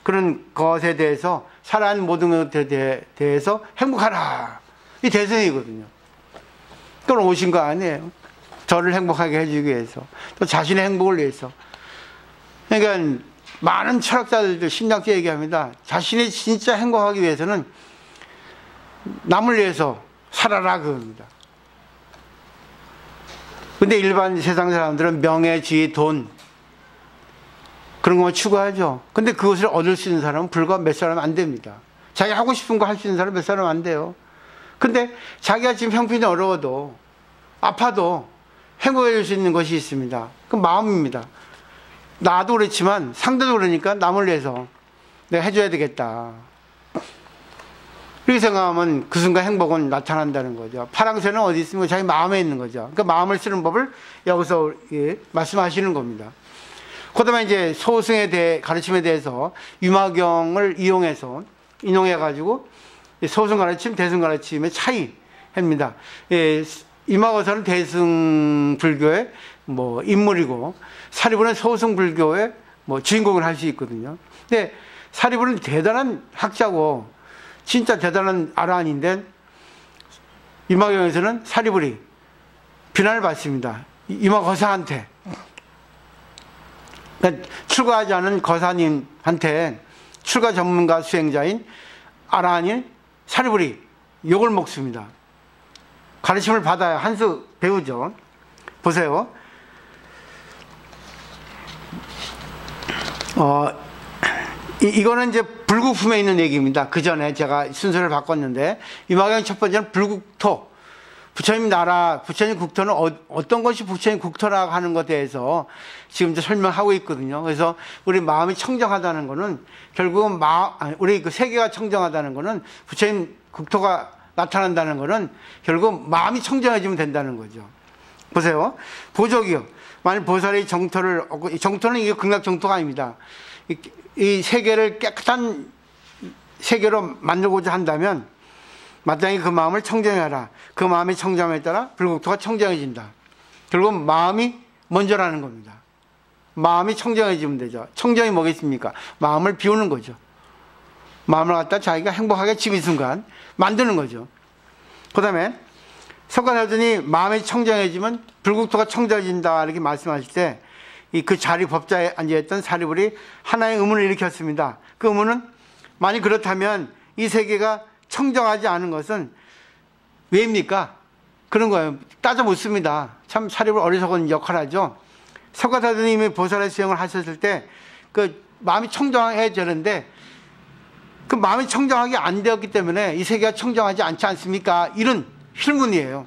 그런 것에 대해서 살아있는 모든 것에 대해서 행복하라. 이 대승이거든요. 그건 오신 거 아니에요. 저를 행복하게 해주기 위해서, 또 자신의 행복을 위해서. 그러니까 많은 철학자들도 심리학자 얘기합니다. 자신이 진짜 행복하기 위해서는 남을 위해서 살아라 그겁니다. 근데 일반 세상 사람들은 명예, 지위, 돈 그런 것만 추구하죠. 근데 그것을 얻을 수 있는 사람은 불과 몇 사람 안 됩니다. 자기 하고 싶은 거 할 수 있는 사람 몇 사람 안 돼요. 근데 자기가 지금 형편이 어려워도 아파도 행복해질 수 있는 것이 있습니다. 그 마음입니다. 나도 그렇지만 상대도 그러니까 남을 위해서 내가 해줘야 되겠다. 이렇게 생각하면 그 순간 행복은 나타난다는 거죠. 파랑새는 어디 있습니까? 자기 마음에 있는 거죠. 그 마음을 쓰는 법을 여기서 말씀하시는 겁니다. 그 다음에 이제 소승에 대해, 가르침에 대해서 유마경을 인용해가지고 소승 가르침, 대승 가르침의 차이입니다. 이마거사는 대승 불교의 인물이고, 사리부는 소승 불교의 주인공을 할 수 있거든요. 근데 사리부는 대단한 학자고, 진짜 대단한 아라한인데, 이마경에서는 사리불이 비난을 받습니다. 이마거사한테. 그러니까 출가하지 않은 거사님한테 출가 전문가 수행자인 아라한인 사리불이 욕을 먹습니다. 가르침을 받아야 한 수 배우죠. 보세요. 이거는 이제 불국품에 있는 얘기입니다. 그 전에 제가 순서를 바꿨는데, 이마경 첫 번째는 불국토. 부처님 나라, 부처님 국토는 어떤 것이 부처님 국토라고 하는 것에 대해서 지금 이제 설명하고 있거든요. 그래서 우리 마음이 청정하다는 것은 결국은 우리 그 세계가 청정하다는 것은 부처님 국토가 나타난다는 것은 결국 마음이 청정해지면 된다는 거죠. 보세요. 보족이요. 만일 보살이 정토는 이게 극락 정토가 아닙니다. 이 세계를 깨끗한 세계로 만들고자 한다면 마땅히 그 마음을 청정해라. 그 마음이 청정함에 따라 불국토가 청정해진다. 결국 마음이 먼저라는 겁니다. 마음이 청정해지면 되죠. 청정이 뭐겠습니까? 마음을 비우는 거죠. 마음을 갖다 자기가 행복하게 지금 이 순간 만드는 거죠. 그 다음에 석가사전이 마음이 청정해지면 불국토가 청정해진다 이렇게 말씀하실 때 그 자리 법자에 앉아있던 사리불이 하나의 의문을 일으켰습니다. 그 의문은 만약 그렇다면 이 세계가 청정하지 않은 것은 왜입니까? 그런 거예요. 따져 묻습니다. 참 사리불 어리석은 역할을 하죠. 석가사전님이 보살의 수행을 하셨을 때 그 마음이 청정해야 되는데 그 마음이 청정하게 안 되었기 때문에 이 세계가 청정하지 않지 않습니까? 이런 실문이에요.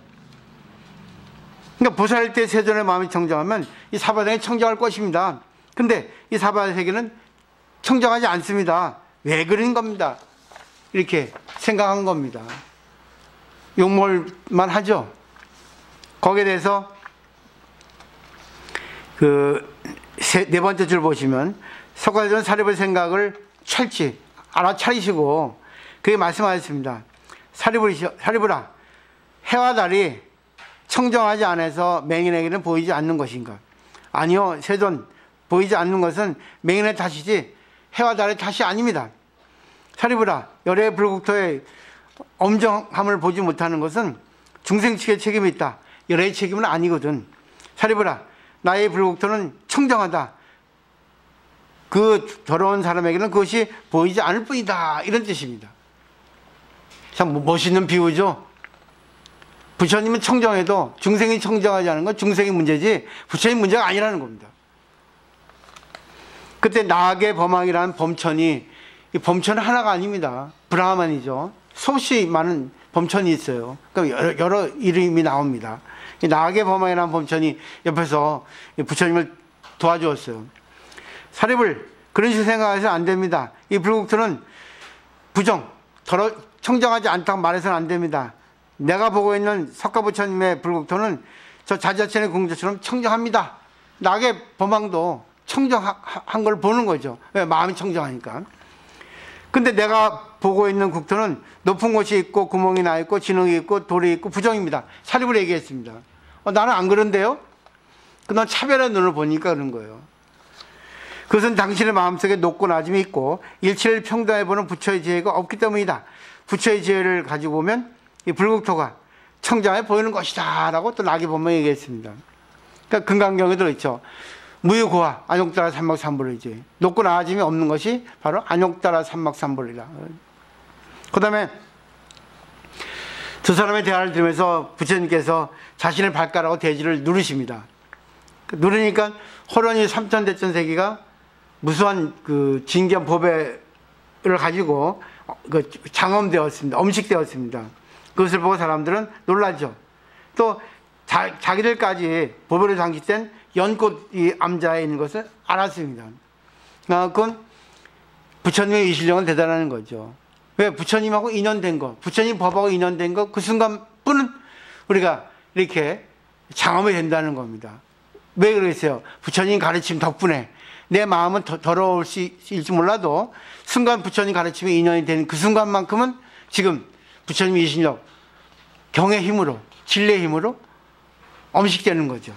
그러니까 보살 때 세존의 마음이 청정하면 이 사바세계는 청정할 것입니다. 근데 이 사바세계는 청정하지 않습니다. 왜 그런 겁니다. 이렇게 생각한 겁니다. 욕먹을만 하죠. 거기에 대해서 네 번째 줄 보시면 석가사전 사리불 생각을 철치 알아차리시고 그게 말씀하셨습니다. 사리불아, 해와 달이 청정하지 않아서 맹인에게는 보이지 않는 것인가? 아니요, 세존, 보이지 않는 것은 맹인의 탓이지 해와 달의 탓이 아닙니다. 사리불아, 열의 불국토의 엄정함을 보지 못하는 것은 중생 측의 책임이 있다. 열의 책임은 아니거든. 사리불아, 나의 불국토는 청정하다. 그 더러운 사람에게는 그것이 보이지 않을 뿐이다. 이런 뜻입니다. 참 멋있는 비유죠. 부처님은 청정해도 중생이 청정하지 않은 건 중생의 문제지 부처님 문제가 아니라는 겁니다. 그때 나악의 범왕이라는 범천이, 이 범천은 하나가 아닙니다. 브라ಹ만이죠. 수없이 많은 범천이 있어요. 그러니까 여러 이름이 나옵니다. 이 나악의 범왕이라는 범천이 옆에서 부처님을 도와주었어요. 사리불, 그런 식으로 생각해서는 안 됩니다. 이 불국토는 청정하지 않다고 말해서는 안 됩니다. 내가 보고 있는 석가부처님의 불국토는 저 자자천의 궁조처럼 청정합니다. 낙의 범왕도 청정한 걸 보는 거죠. 왜? 마음이 청정하니까. 근데 내가 보고 있는 국토는 높은 곳이 있고 구멍이 나 있고 진흙이 있고 돌이 있고 부정입니다. 사리불 얘기했습니다. 나는 안 그런데요? 넌 차별의 눈을 보니까 그런 거예요. 그것은 당신의 마음속에 높고 낮음이 있고 일체를 평등해 보는 부처의 지혜가 없기 때문이다. 부처의 지혜를 가지고 보면 이 불국토가 청정해 보이는 것이다 라고 또 낙의 범왕이 얘기했습니다. 그러니까 금강경에 들어있죠. 무유고화 안욕따라 삼막삼불이지. 높고 낮음이 없는 것이 바로 안욕따라 삼막삼불이라. 그 다음에 두 사람의 대화를 들으면서 부처님께서 자신의 발가락으로 대지를 누르십니다. 누르니까 호련히 삼천대천세기가 무수한 그 진견 보배를 가지고 장엄되었습니다. 엄식되었습니다. 그것을 보고 사람들은 놀라죠. 또 자기들까지 보배를 장식된 연꽃이 암자에 있는 것을 알았습니다. 그건 부처님의 이실력은 대단한 거죠. 왜? 부처님하고 인연된 거, 부처님 법하고 인연된 거, 그 순간뿐은 우리가 이렇게 장엄이 된다는 겁니다. 왜 그러겠어요? 부처님 가르침 덕분에 내 마음은 더러울지 몰라도 순간 부처님 가르침에 인연이 되는 그 순간만큼은 지금 부처님의 이실력, 경의 힘으로, 진리의 힘으로 엄식되는 거죠.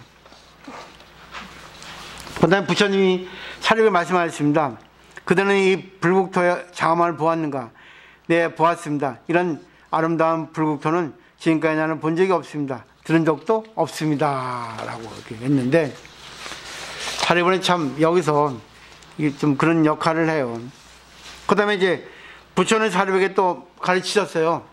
그 다음에 부처님이 사리불에 말씀하셨습니다. 그들은 이 불국토의 장엄함을 보았는가? 네, 보았습니다. 이런 아름다운 불국토는 지금까지 나는 본 적이 없습니다. 들은 적도 없습니다. 라고 이렇게 했는데, 사리불은 참 여기서 좀 그런 역할을 해요. 그 다음에 이제 부처는 사리불에게 또 가르치셨어요.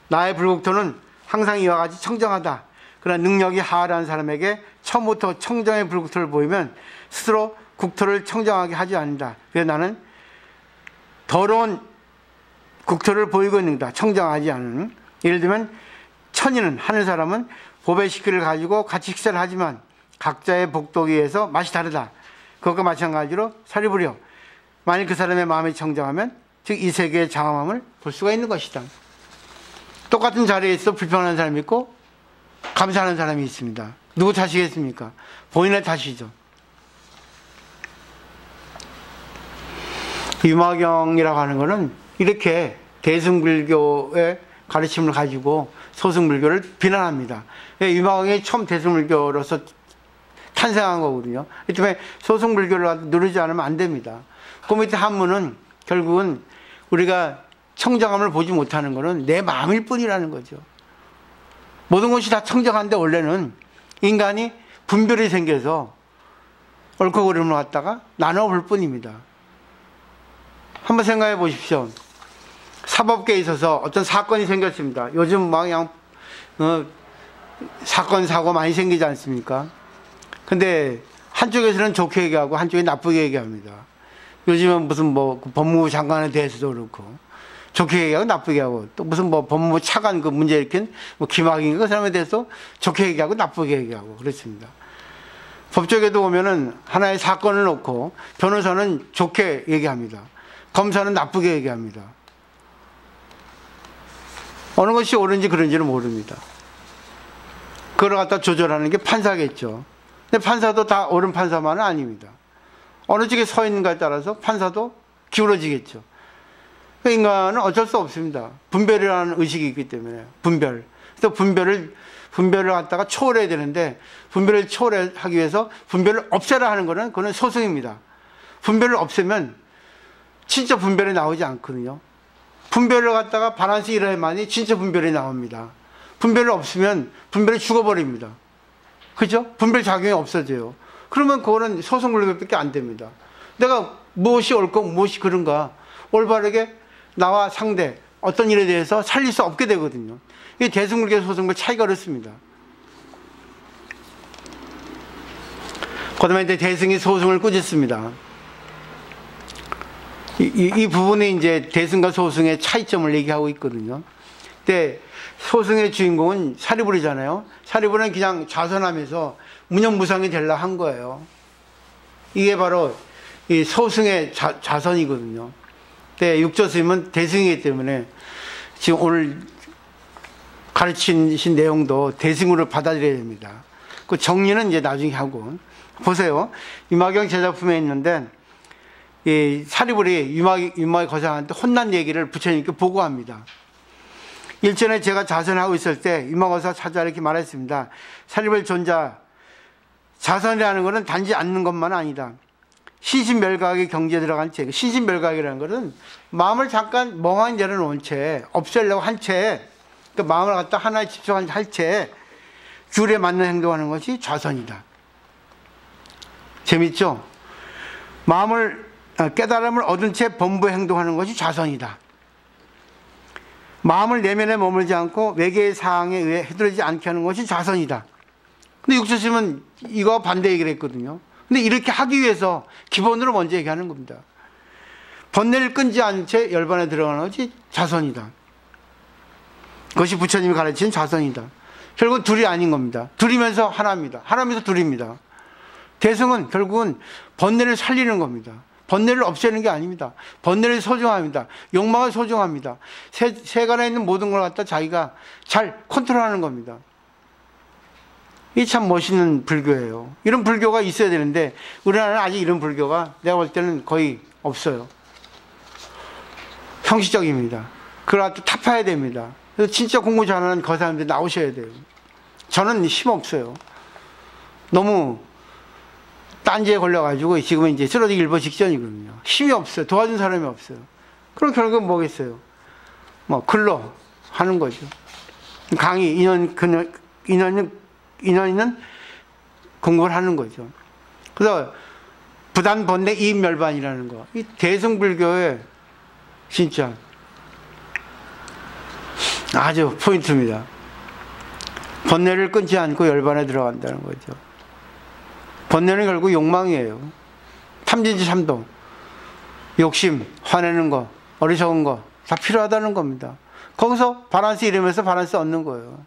나의 불국토는 항상 이와 같이 청정하다. 그러나 능력이 하하라는 사람에게 처음부터 청정의 불국토를 보이면 스스로 국토를 청정하게 하지 않는다. 그래서 나는 더러운 국토를 보이고 있는다. 청정하지 않은. 예를 들면 천인은, 하늘 사람은 보배 식기를 가지고 같이 식사를 하지만 각자의 복도에 의해서 맛이 다르다. 그것과 마찬가지로 사리불이여, 만일 그 사람의 마음이 청정하면 즉 이 세계의 장엄함을 볼 수가 있는 것이다. 똑같은 자리에 있어 불평하는 사람이 있고 감사하는 사람이 있습니다. 누구 탓이겠습니까? 본인의 탓이죠. 유마경이라고 하는 것은 이렇게 대승불교의 가르침을 가지고 소승불교를 비난합니다. 유마경이 처음 대승불교로서 탄생한 거거든요. 이 때문에 소승불교를 누르지 않으면 안 됩니다. 그 밑에 한문은 결국은 우리가 청정함을 보지 못하는 것은 내 마음일 뿐이라는 거죠. 모든 것이 다 청정한데 원래는 인간이 분별이 생겨서 옳고 그름을 갖다가 나눠볼 뿐입니다. 한번 생각해 보십시오. 사법계에 있어서 어떤 사건이 생겼습니다. 요즘 막 그냥 사건 사고 많이 생기지 않습니까? 근데 한쪽에서는 좋게 얘기하고 한쪽에 나쁘게 얘기합니다. 요즘은 무슨 뭐 법무부 장관에 대해서도 그렇고 좋게 얘기하고 나쁘게 하고, 또 무슨 뭐 법무부 차관 그 문제 일으킨 뭐 김학인 그 사람에 대해서 좋게 얘기하고 나쁘게 얘기하고 그렇습니다. 법조계도 보면은 하나의 사건을 놓고 변호사는 좋게 얘기합니다. 검사는 나쁘게 얘기합니다. 어느 것이 옳은지 그런지는 모릅니다. 그걸 갖다 조절하는 게 판사겠죠. 근데 판사도 다 옳은 판사만은 아닙니다. 어느 쪽에 서 있는가에 따라서 판사도 기울어지겠죠. 인간은 어쩔 수 없습니다. 분별이라는 의식이 있기 때문에. 분별. 그래서 분별을 갖다가 초월해야 되는데, 분별을 초월하기 위해서 분별을 없애라 하는 것은 그건 소승입니다. 분별을 없애면 진짜 분별이 나오지 않거든요. 분별을 갖다가 바란스 일해야만이 진짜 분별이 나옵니다. 분별을 없으면 분별이 죽어버립니다. 그죠? 분별 작용이 없어져요. 그러면 그거는 소승불교밖에 안 됩니다. 내가 무엇이 옳고 무엇이 그른가 올바르게 나와 상대 어떤 일에 대해서 살릴 수 없게 되거든요. 이게 대승불교 소승불교 차이가 그렇습니다. 그 다음에 이제 대승이 소승을 꾸짖습니다. 이 부분이 이제 대승과 소승의 차이점을 얘기하고 있거든요. 근데 소승의 주인공은 사리불이잖아요. 사리불은 그냥 좌선하면서 무념무상이 되려 한 거예요. 이게 바로 이 소승의 좌선이거든요. 근데 육조스님은 대승이기 때문에 지금 오늘 가르치신 내용도 대승으로 받아들여야 됩니다. 그 정리는 이제 나중에 하고. 보세요. 유마경 제작품에 있는데 이 사리불이 유마의 거상한테 혼난 얘기를 부처님께 보고합니다. 일전에 제가 자선하고 있을 때 유마거사 차자 이렇게 말했습니다. 사리불 존자, 자선이라는 것은 단지 앉는 것만 아니다. 신신멸각의 경지에 들어간 채, 신신멸각이라는 것은 마음을 잠깐 멍하니 내려놓은 채, 없애려고 한 채, 그 마음을 갖다 하나에 집중한 채 귤에 맞는 행동하는 것이 좌선이다. 재밌죠? 깨달음을 얻은 채 범부에 행동하는 것이 좌선이다. 마음을 내면에 머물지 않고 외계의 사항에 의해 휘둘리지 않게 하는 것이 좌선이다. 근데 육조심은 이거 반대 얘기를 했거든요. 근데 이렇게 하기 위해서 기본으로 먼저 얘기하는 겁니다. 번뇌를 끊지 않은 채 열반에 들어가는 것이 좌선이다. 그것이 부처님이 가르친 좌선이다. 결국은 둘이 아닌 겁니다. 둘이면서 하나입니다. 하나면서 둘입니다. 대승은 결국은 번뇌를 살리는 겁니다. 번뇌를 없애는 게 아닙니다. 번뇌를 소중합니다. 욕망을 소중합니다. 세간에 있는 모든 걸 갖다 자기가 잘 컨트롤하는 겁니다. 이 참 멋있는 불교예요. 이런 불교가 있어야 되는데 우리나라는 아직 이런 불교가 내가 볼 때는 거의 없어요. 형식적입니다. 그걸 갖다 타파해야 됩니다. 그래서 진짜 공부 잘하는 거사님들 나오셔야 돼요. 저는 힘 없어요. 너무 딴지에 걸려가지고 지금은 이제 쓰러지기 일보 직전이거든요. 힘이 없어요. 도와준 사람이 없어요. 그럼 결국은 뭐겠어요? 뭐 글로 하는 거죠. 강의 인원 있는 공부를 하는 거죠. 그래서 부단 번뇌 이입멸반이라는 거. 이 대승불교의 진짜 아주 포인트입니다. 번뇌를 끊지 않고 열반에 들어간다는 거죠. 번뇌는 결국 욕망이에요. 탐진치 참동, 욕심, 화내는 거, 어리석은 거 다 필요하다는 겁니다. 거기서 바란스 이루면서 바란스 얻는 거예요.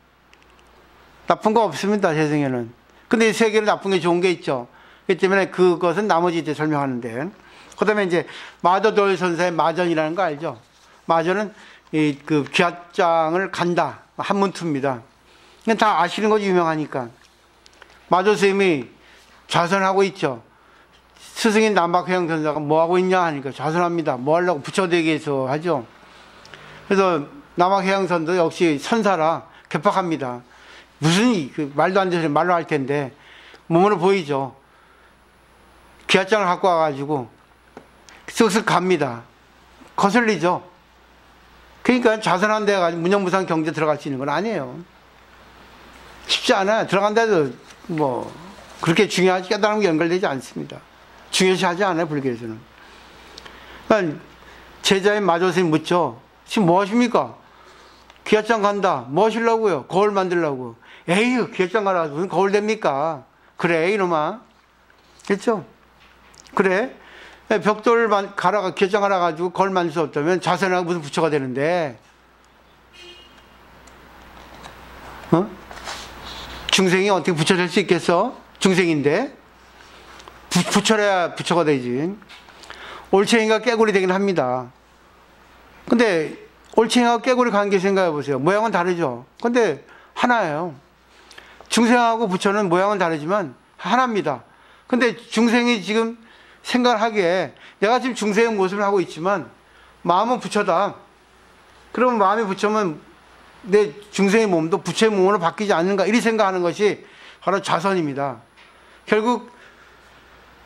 나쁜 거 없습니다, 세상에는. 근데 이 세계는 나쁜 게 좋은 게 있죠. 그렇기 때문에 그것은 나머지 이제 설명하는데, 그 다음에 이제 마도도의 선사의 마전이라는 거 알죠? 마전은 그 귀합장을 간다, 한문투입니다. 다 아시는 거지, 유명하니까. 마도 스님이 좌선하고 있죠. 스승인 남박회영 선사가 뭐 하고 있냐 하니까 좌선합니다. 뭐 하려고 부처대기에서 하죠. 그래서 남박회영 선도 역시 선사라 개팍합니다. 무슨 말도 안 되는 말로 할 텐데 몸으로 보이죠. 기아장을 갖고 와가지고 쓱쓱 갑니다. 거슬리죠. 그러니까 자선한 데 가지고 무념무상 경제 들어갈 수 있는 건 아니에요. 쉽지 않아요. 들어간다도 뭐 그렇게 중요하지 깨달음과 연결되지 않습니다. 중요시하지 않아요, 불교에서는. 그러니까 제자인 마조스님 묻죠. 지금 뭐 하십니까? 기아장 간다. 뭐 하시려고요? 거울 만들려고. 에휴, 기아장 가라. 무슨 거울 됩니까? 그래, 이놈아. 그렇죠? 그래? 벽돌 갈아가, 기아장 갈아가지고 거울 만들 수 없다면 자선하고 무슨 부처가 되는데, 어? 중생이 어떻게 부처 될 수 있겠어? 중생인데? 부처래야 부처가 되지. 올챙이가 깨구리 되긴 합니다. 근데 올챙이하고 깨구리 관계 생각해 보세요. 모양은 다르죠. 근데 하나예요. 중생하고 부처는 모양은 다르지만 하나입니다. 근데 중생이 지금 생각을 하기에 내가 지금 중생의 모습을 하고 있지만 마음은 부처다. 그러면 마음이 부처면 내 중생의 몸도 부처의 몸으로 바뀌지 않는가, 이리 생각하는 것이 바로 자선입니다. 결국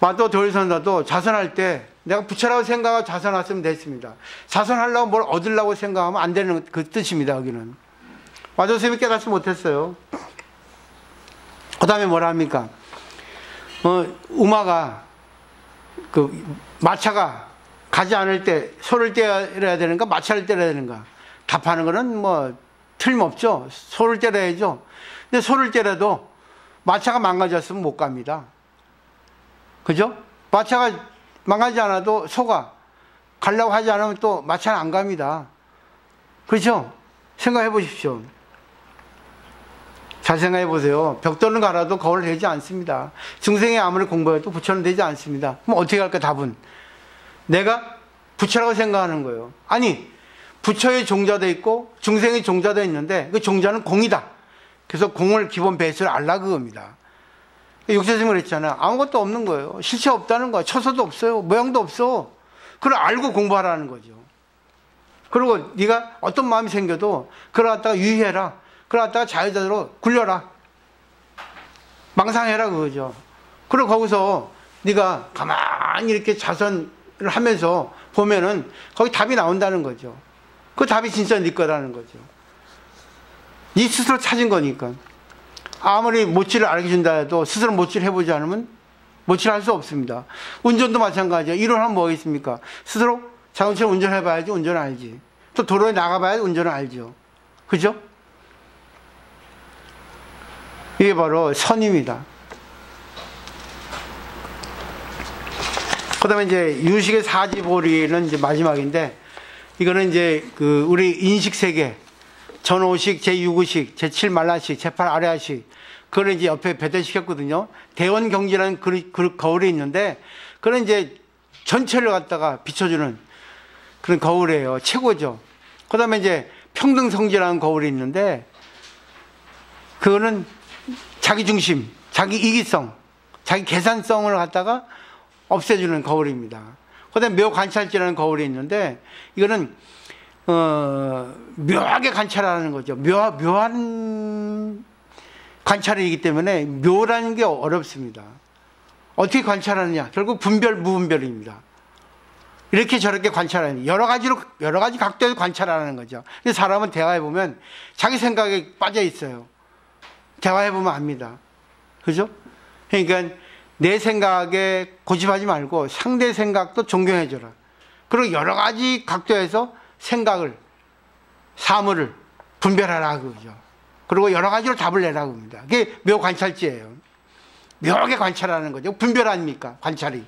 마도 도리선사도 자선할 때 내가 부처라고 생각하고 자선했으면 됐습니다. 자선하려고 뭘 얻으려고 생각하면 안 되는 그 뜻입니다. 여기는 마도 스님이 깨닫지 못했어요. 그 다음에 뭐라 합니까? 우마가 그 마차가 가지 않을 때 소를 때려야 되는가 마차를 때려야 되는가 답하는 거는 뭐 틀림없죠. 소를 때려야죠. 근데 소를 때려도 마차가 망가졌으면 못 갑니다. 그죠? 마차가 망가지지 않아도 소가 가려고 하지 않으면 또 마차는 안 갑니다. 그렇죠? 생각해 보십시오. 잘 생각해 보세요. 벽돌은 갈아도 거울 되지 않습니다. 중생이 아무리 공부해도 부처는 되지 않습니다. 그럼 어떻게 할까? 답은 내가 부처라고 생각하는 거예요. 아니, 부처의 종자도 있고 중생의 종자도 있는데 그 종자는 공이다. 그래서 공을 기본 베이스를 알라 그겁니다. 육세스님이 그랬잖아요. 아무것도 없는 거예요. 실체 없다는 거야. 처소도 없어요. 모양도 없어. 그걸 알고 공부하라는 거죠. 그리고 네가 어떤 마음이 생겨도 그걸 갖다가 유의해라. 그걸 갖다가 자유자재로 굴려라. 망상해라 그거죠. 그리고 거기서 네가 가만히 이렇게 자선을 하면서 보면은 거기 답이 나온다는 거죠. 그 답이 진짜 네 거라는 거죠. 네 스스로 찾은 거니까. 아무리 모치를 알려준다 해도 스스로 모치를 해보지 않으면 모치를 할 수 없습니다. 운전도 마찬가지예요. 이론하면 뭐가 있습니까? 스스로 자동차를 운전해봐야지 운전을 알지. 또 도로에 나가봐야지 운전을 알죠. 그죠? 이게 바로 선입니다. 그 다음에 이제 유식의 사지보리는 이제 마지막인데, 이거는 이제 그 우리 인식세계, 전오식, 제6의식, 제7말라식, 제8아래아식, 그걸 이제 옆에 배달시켰거든요. 대원경지라는 그 거울이 있는데, 그건 이제 전체를 갖다가 비춰주는 그런 거울이에요. 최고죠. 그 다음에 이제 평등성지라는 거울이 있는데, 그거는 자기 중심, 자기 이기성, 자기 계산성을 갖다가 없애주는 거울입니다. 그 다음에 묘관찰지라는 거울이 있는데, 이거는 묘하게 관찰하는 거죠. 묘한 관찰이기 때문에 묘라는 게 어렵습니다. 어떻게 관찰하느냐? 결국 분별, 무분별입니다. 이렇게 저렇게 관찰하는, 여러 가지 각도에서 관찰하는 거죠. 근데 사람은 대화해보면 자기 생각에 빠져 있어요. 대화해보면 압니다. 그죠? 그러니까 내 생각에 고집하지 말고 상대 생각도 존경해줘라. 그리고 여러 가지 각도에서 생각을, 사물을 분별하라 그거죠. 그리고 여러 가지로 답을 내라고 합니다. 그게 묘관찰지예요. 묘하게 관찰하는 거죠. 분별 아닙니까? 관찰이.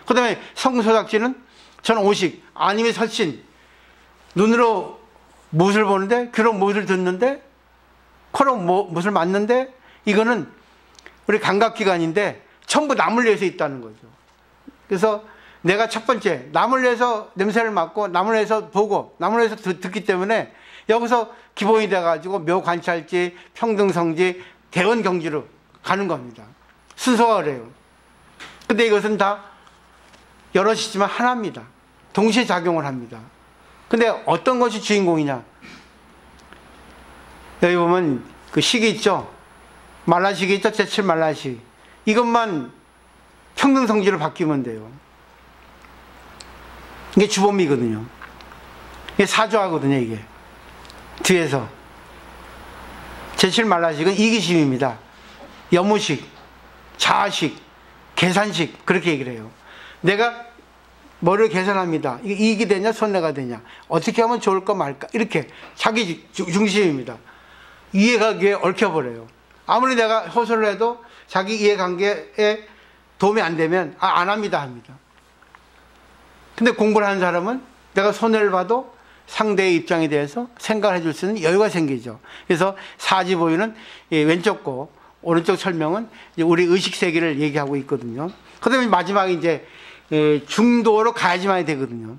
그 다음에 성소작지는 전오식, 아님의 설신. 눈으로 무엇을 보는데, 귀로 무엇을 듣는데, 코로 무엇을 맞는데, 이거는 우리 감각기관인데 전부 남을 위해서 있다는 거죠. 그래서 내가 첫 번째, 남을 위해서 냄새를 맡고, 남을 위해서 보고, 남을 위해서 듣기 때문에 여기서 기본이 돼가지고 묘관찰지, 평등성지, 대원경지로 가는 겁니다. 순서가 그래요. 근데 이것은 다 여럿이지만 하나입니다. 동시에 작용을 합니다. 근데 어떤 것이 주인공이냐? 여기 보면 그 식이 있죠? 말라식이 있죠? 제7말라식. 이것만 평등성질로 바뀌면 돼요. 이게 주범이거든요. 이게 사조하거든요, 이게. 뒤에서. 제칠 말라식은 이기심입니다. 여무식, 자아식, 계산식, 그렇게 얘기를 해요. 내가 뭐를 계산합니다. 이게 이익이 되냐, 손해가 되냐. 어떻게 하면 좋을까 말까. 이렇게 자기 중심입니다. 이해관계에 얽혀버려요. 아무리 내가 호소를 해도 자기 이해관계에 도움이 안 되면 안 합니다 합니다. 근데 공부를 하는 사람은 내가 손해를 봐도 상대의 입장에 대해서 생각을 해줄 수 있는 여유가 생기죠. 그래서 사지보유는 왼쪽 거, 오른쪽 설명은 우리 의식세계를 얘기하고 있거든요. 그 다음에 마지막에 이제 중도로 가야지만이 되거든요.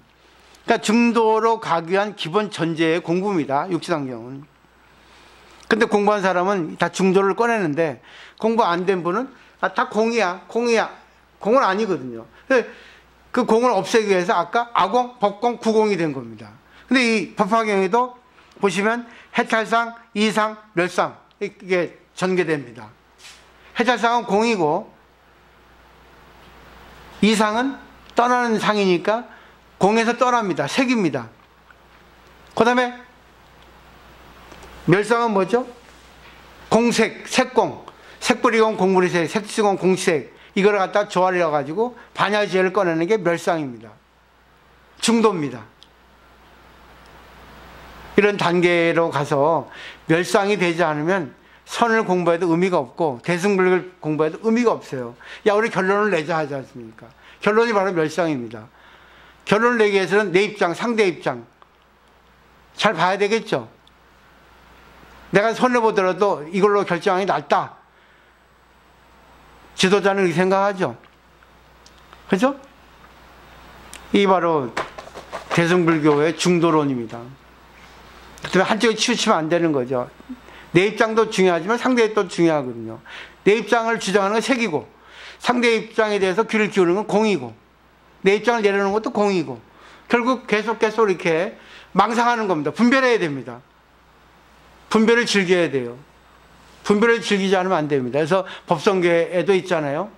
그러니까 중도로 가기 위한 기본 전제의 공부입니다. 육지단경은. 근데 공부한 사람은 다 중도를 꺼내는데 공부 안 된 분은 다 공이야. 공은 아니거든요. 그 공을 없애기 위해서 아까 아공, 법공, 구공이 된 겁니다. 근데 이 법화경에도 보시면 해탈상, 이상, 멸상 이게 전개됩니다. 해탈상은 공이고 이상은 떠나는 상이니까 공에서 떠납니다. 색입니다. 그 다음에 멸상은 뭐죠? 공색, 색공, 색불이공, 공불이색, 색시공, 공색 이걸 갖다 조화를 해가지고 반야지혜를 꺼내는 게 멸상입니다. 중도입니다. 이런 단계로 가서 멸상이 되지 않으면 선을 공부해도 의미가 없고 대승불교를 공부해도 의미가 없어요. 야, 우리 결론을 내자 하지 않습니까? 결론이 바로 멸상입니다. 결론을 내기 위해서는 내 입장, 상대 입장 잘 봐야 되겠죠. 내가 손해보더라도 이걸로 결정하는 게 낫다. 지도자는 이렇게 생각하죠. 그죠? 이 바로 대승불교의 중도론입니다. 그다음에 한쪽에 치우치면 안 되는 거죠. 내 입장도 중요하지만 상대의 또 중요하거든요. 내 입장을 주장하는 건 색이고 상대의 입장에 대해서 귀를 기울이는 건 공이고 내 입장을 내려놓는 것도 공이고 결국 계속 이렇게 망상하는 겁니다. 분별해야 됩니다. 분별을 즐겨야 돼요. 분별을 즐기지 않으면 안 됩니다. 그래서 법성계에도 있잖아요.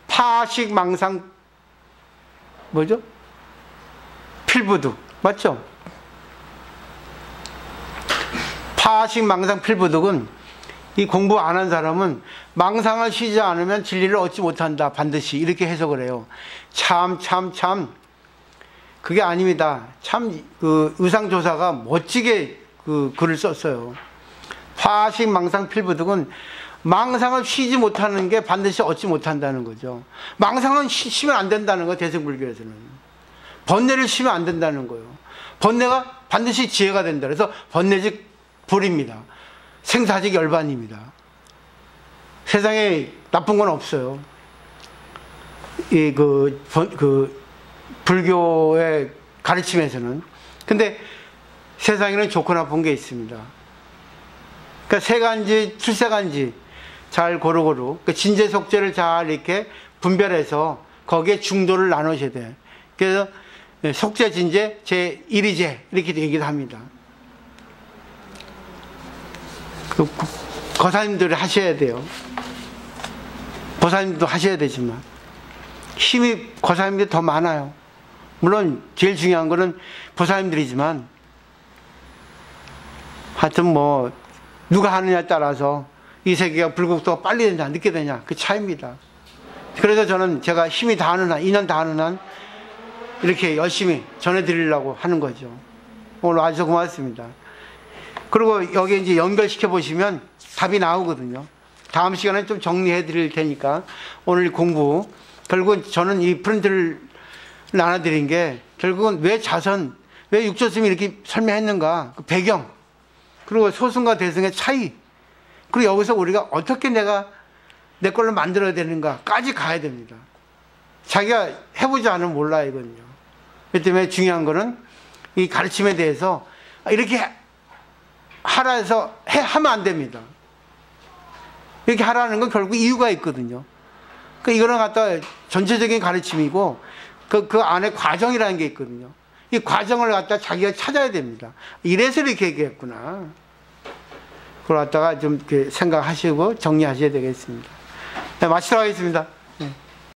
파식 망상 뭐죠? 필부득 맞죠? 파식 망상 필부득은 이 공부 안 한 사람은 망상을 쉬지 않으면 진리를 얻지 못한다. 반드시 이렇게 해석을 해요. 참 그게 아닙니다. 참 그 의상조사가 멋지게 그 글을 썼어요. 파식 망상 필부득은 망상을 쉬지 못하는 게 반드시 얻지 못한다는 거죠. 망상은 쉬면 안 된다는 거예요. 대승불교에서는. 번뇌를 쉬면 안 된다는 거예요. 번뇌가 반드시 지혜가 된다. 그래서 번뇌직 불입니다. 생사직 열반입니다. 세상에 나쁜 건 없어요. 불교의 가르침에서는. 근데 세상에는 좋고 나쁜 게 있습니다. 그러니까 세간지, 출세간지 잘 고루고루 진재속죄를 잘 이렇게 분별해서 거기에 중도를 나누셔야 돼요. 그래서 속죄, 진재, 제1위제 이렇게 얘기를 합니다. 거사님들이 하셔야 돼요. 보사님도 하셔야 되지만 힘이 거사님들이 더 많아요. 물론 제일 중요한 거는 보사님들이지만 하여튼 뭐 누가 하느냐에 따라서 이 세계가 불국토가 빨리 되냐 늦게 되냐 그 차이입니다. 그래서 저는 제가 힘이 다 하는 한, 인연 다 하는 한 이렇게 열심히 전해드리려고 하는 거죠. 오늘 와주셔서 고맙습니다. 그리고 여기 이제 연결시켜 보시면 답이 나오거든요. 다음 시간에 좀 정리해 드릴 테니까 오늘 공부 결국은 저는 이 프린트를 나눠드린 게 결국은 왜 자선, 왜 육조스님이 이렇게 설명했는가 그 배경 그리고 소승과 대승의 차이 그리고 여기서 우리가 어떻게 내가 내 걸로 만들어야 되는가까지 가야 됩니다. 자기가 해보지 않으면 몰라 이거든요. 그렇기 때문에 중요한 거는 이 가르침에 대해서 이렇게 하라 해서 하면 안 됩니다. 이렇게 하라는 건 결국 이유가 있거든요. 그러니까 이거는 갖다 전체적인 가르침이고 그 안에 과정이라는 게 있거든요. 이 과정을 갖다 자기가 찾아야 됩니다. 이래서 이렇게 얘기했구나. 그걸 갖다가 좀 이렇게 생각하시고 정리하셔야 되겠습니다. 마치도록 하겠습니다.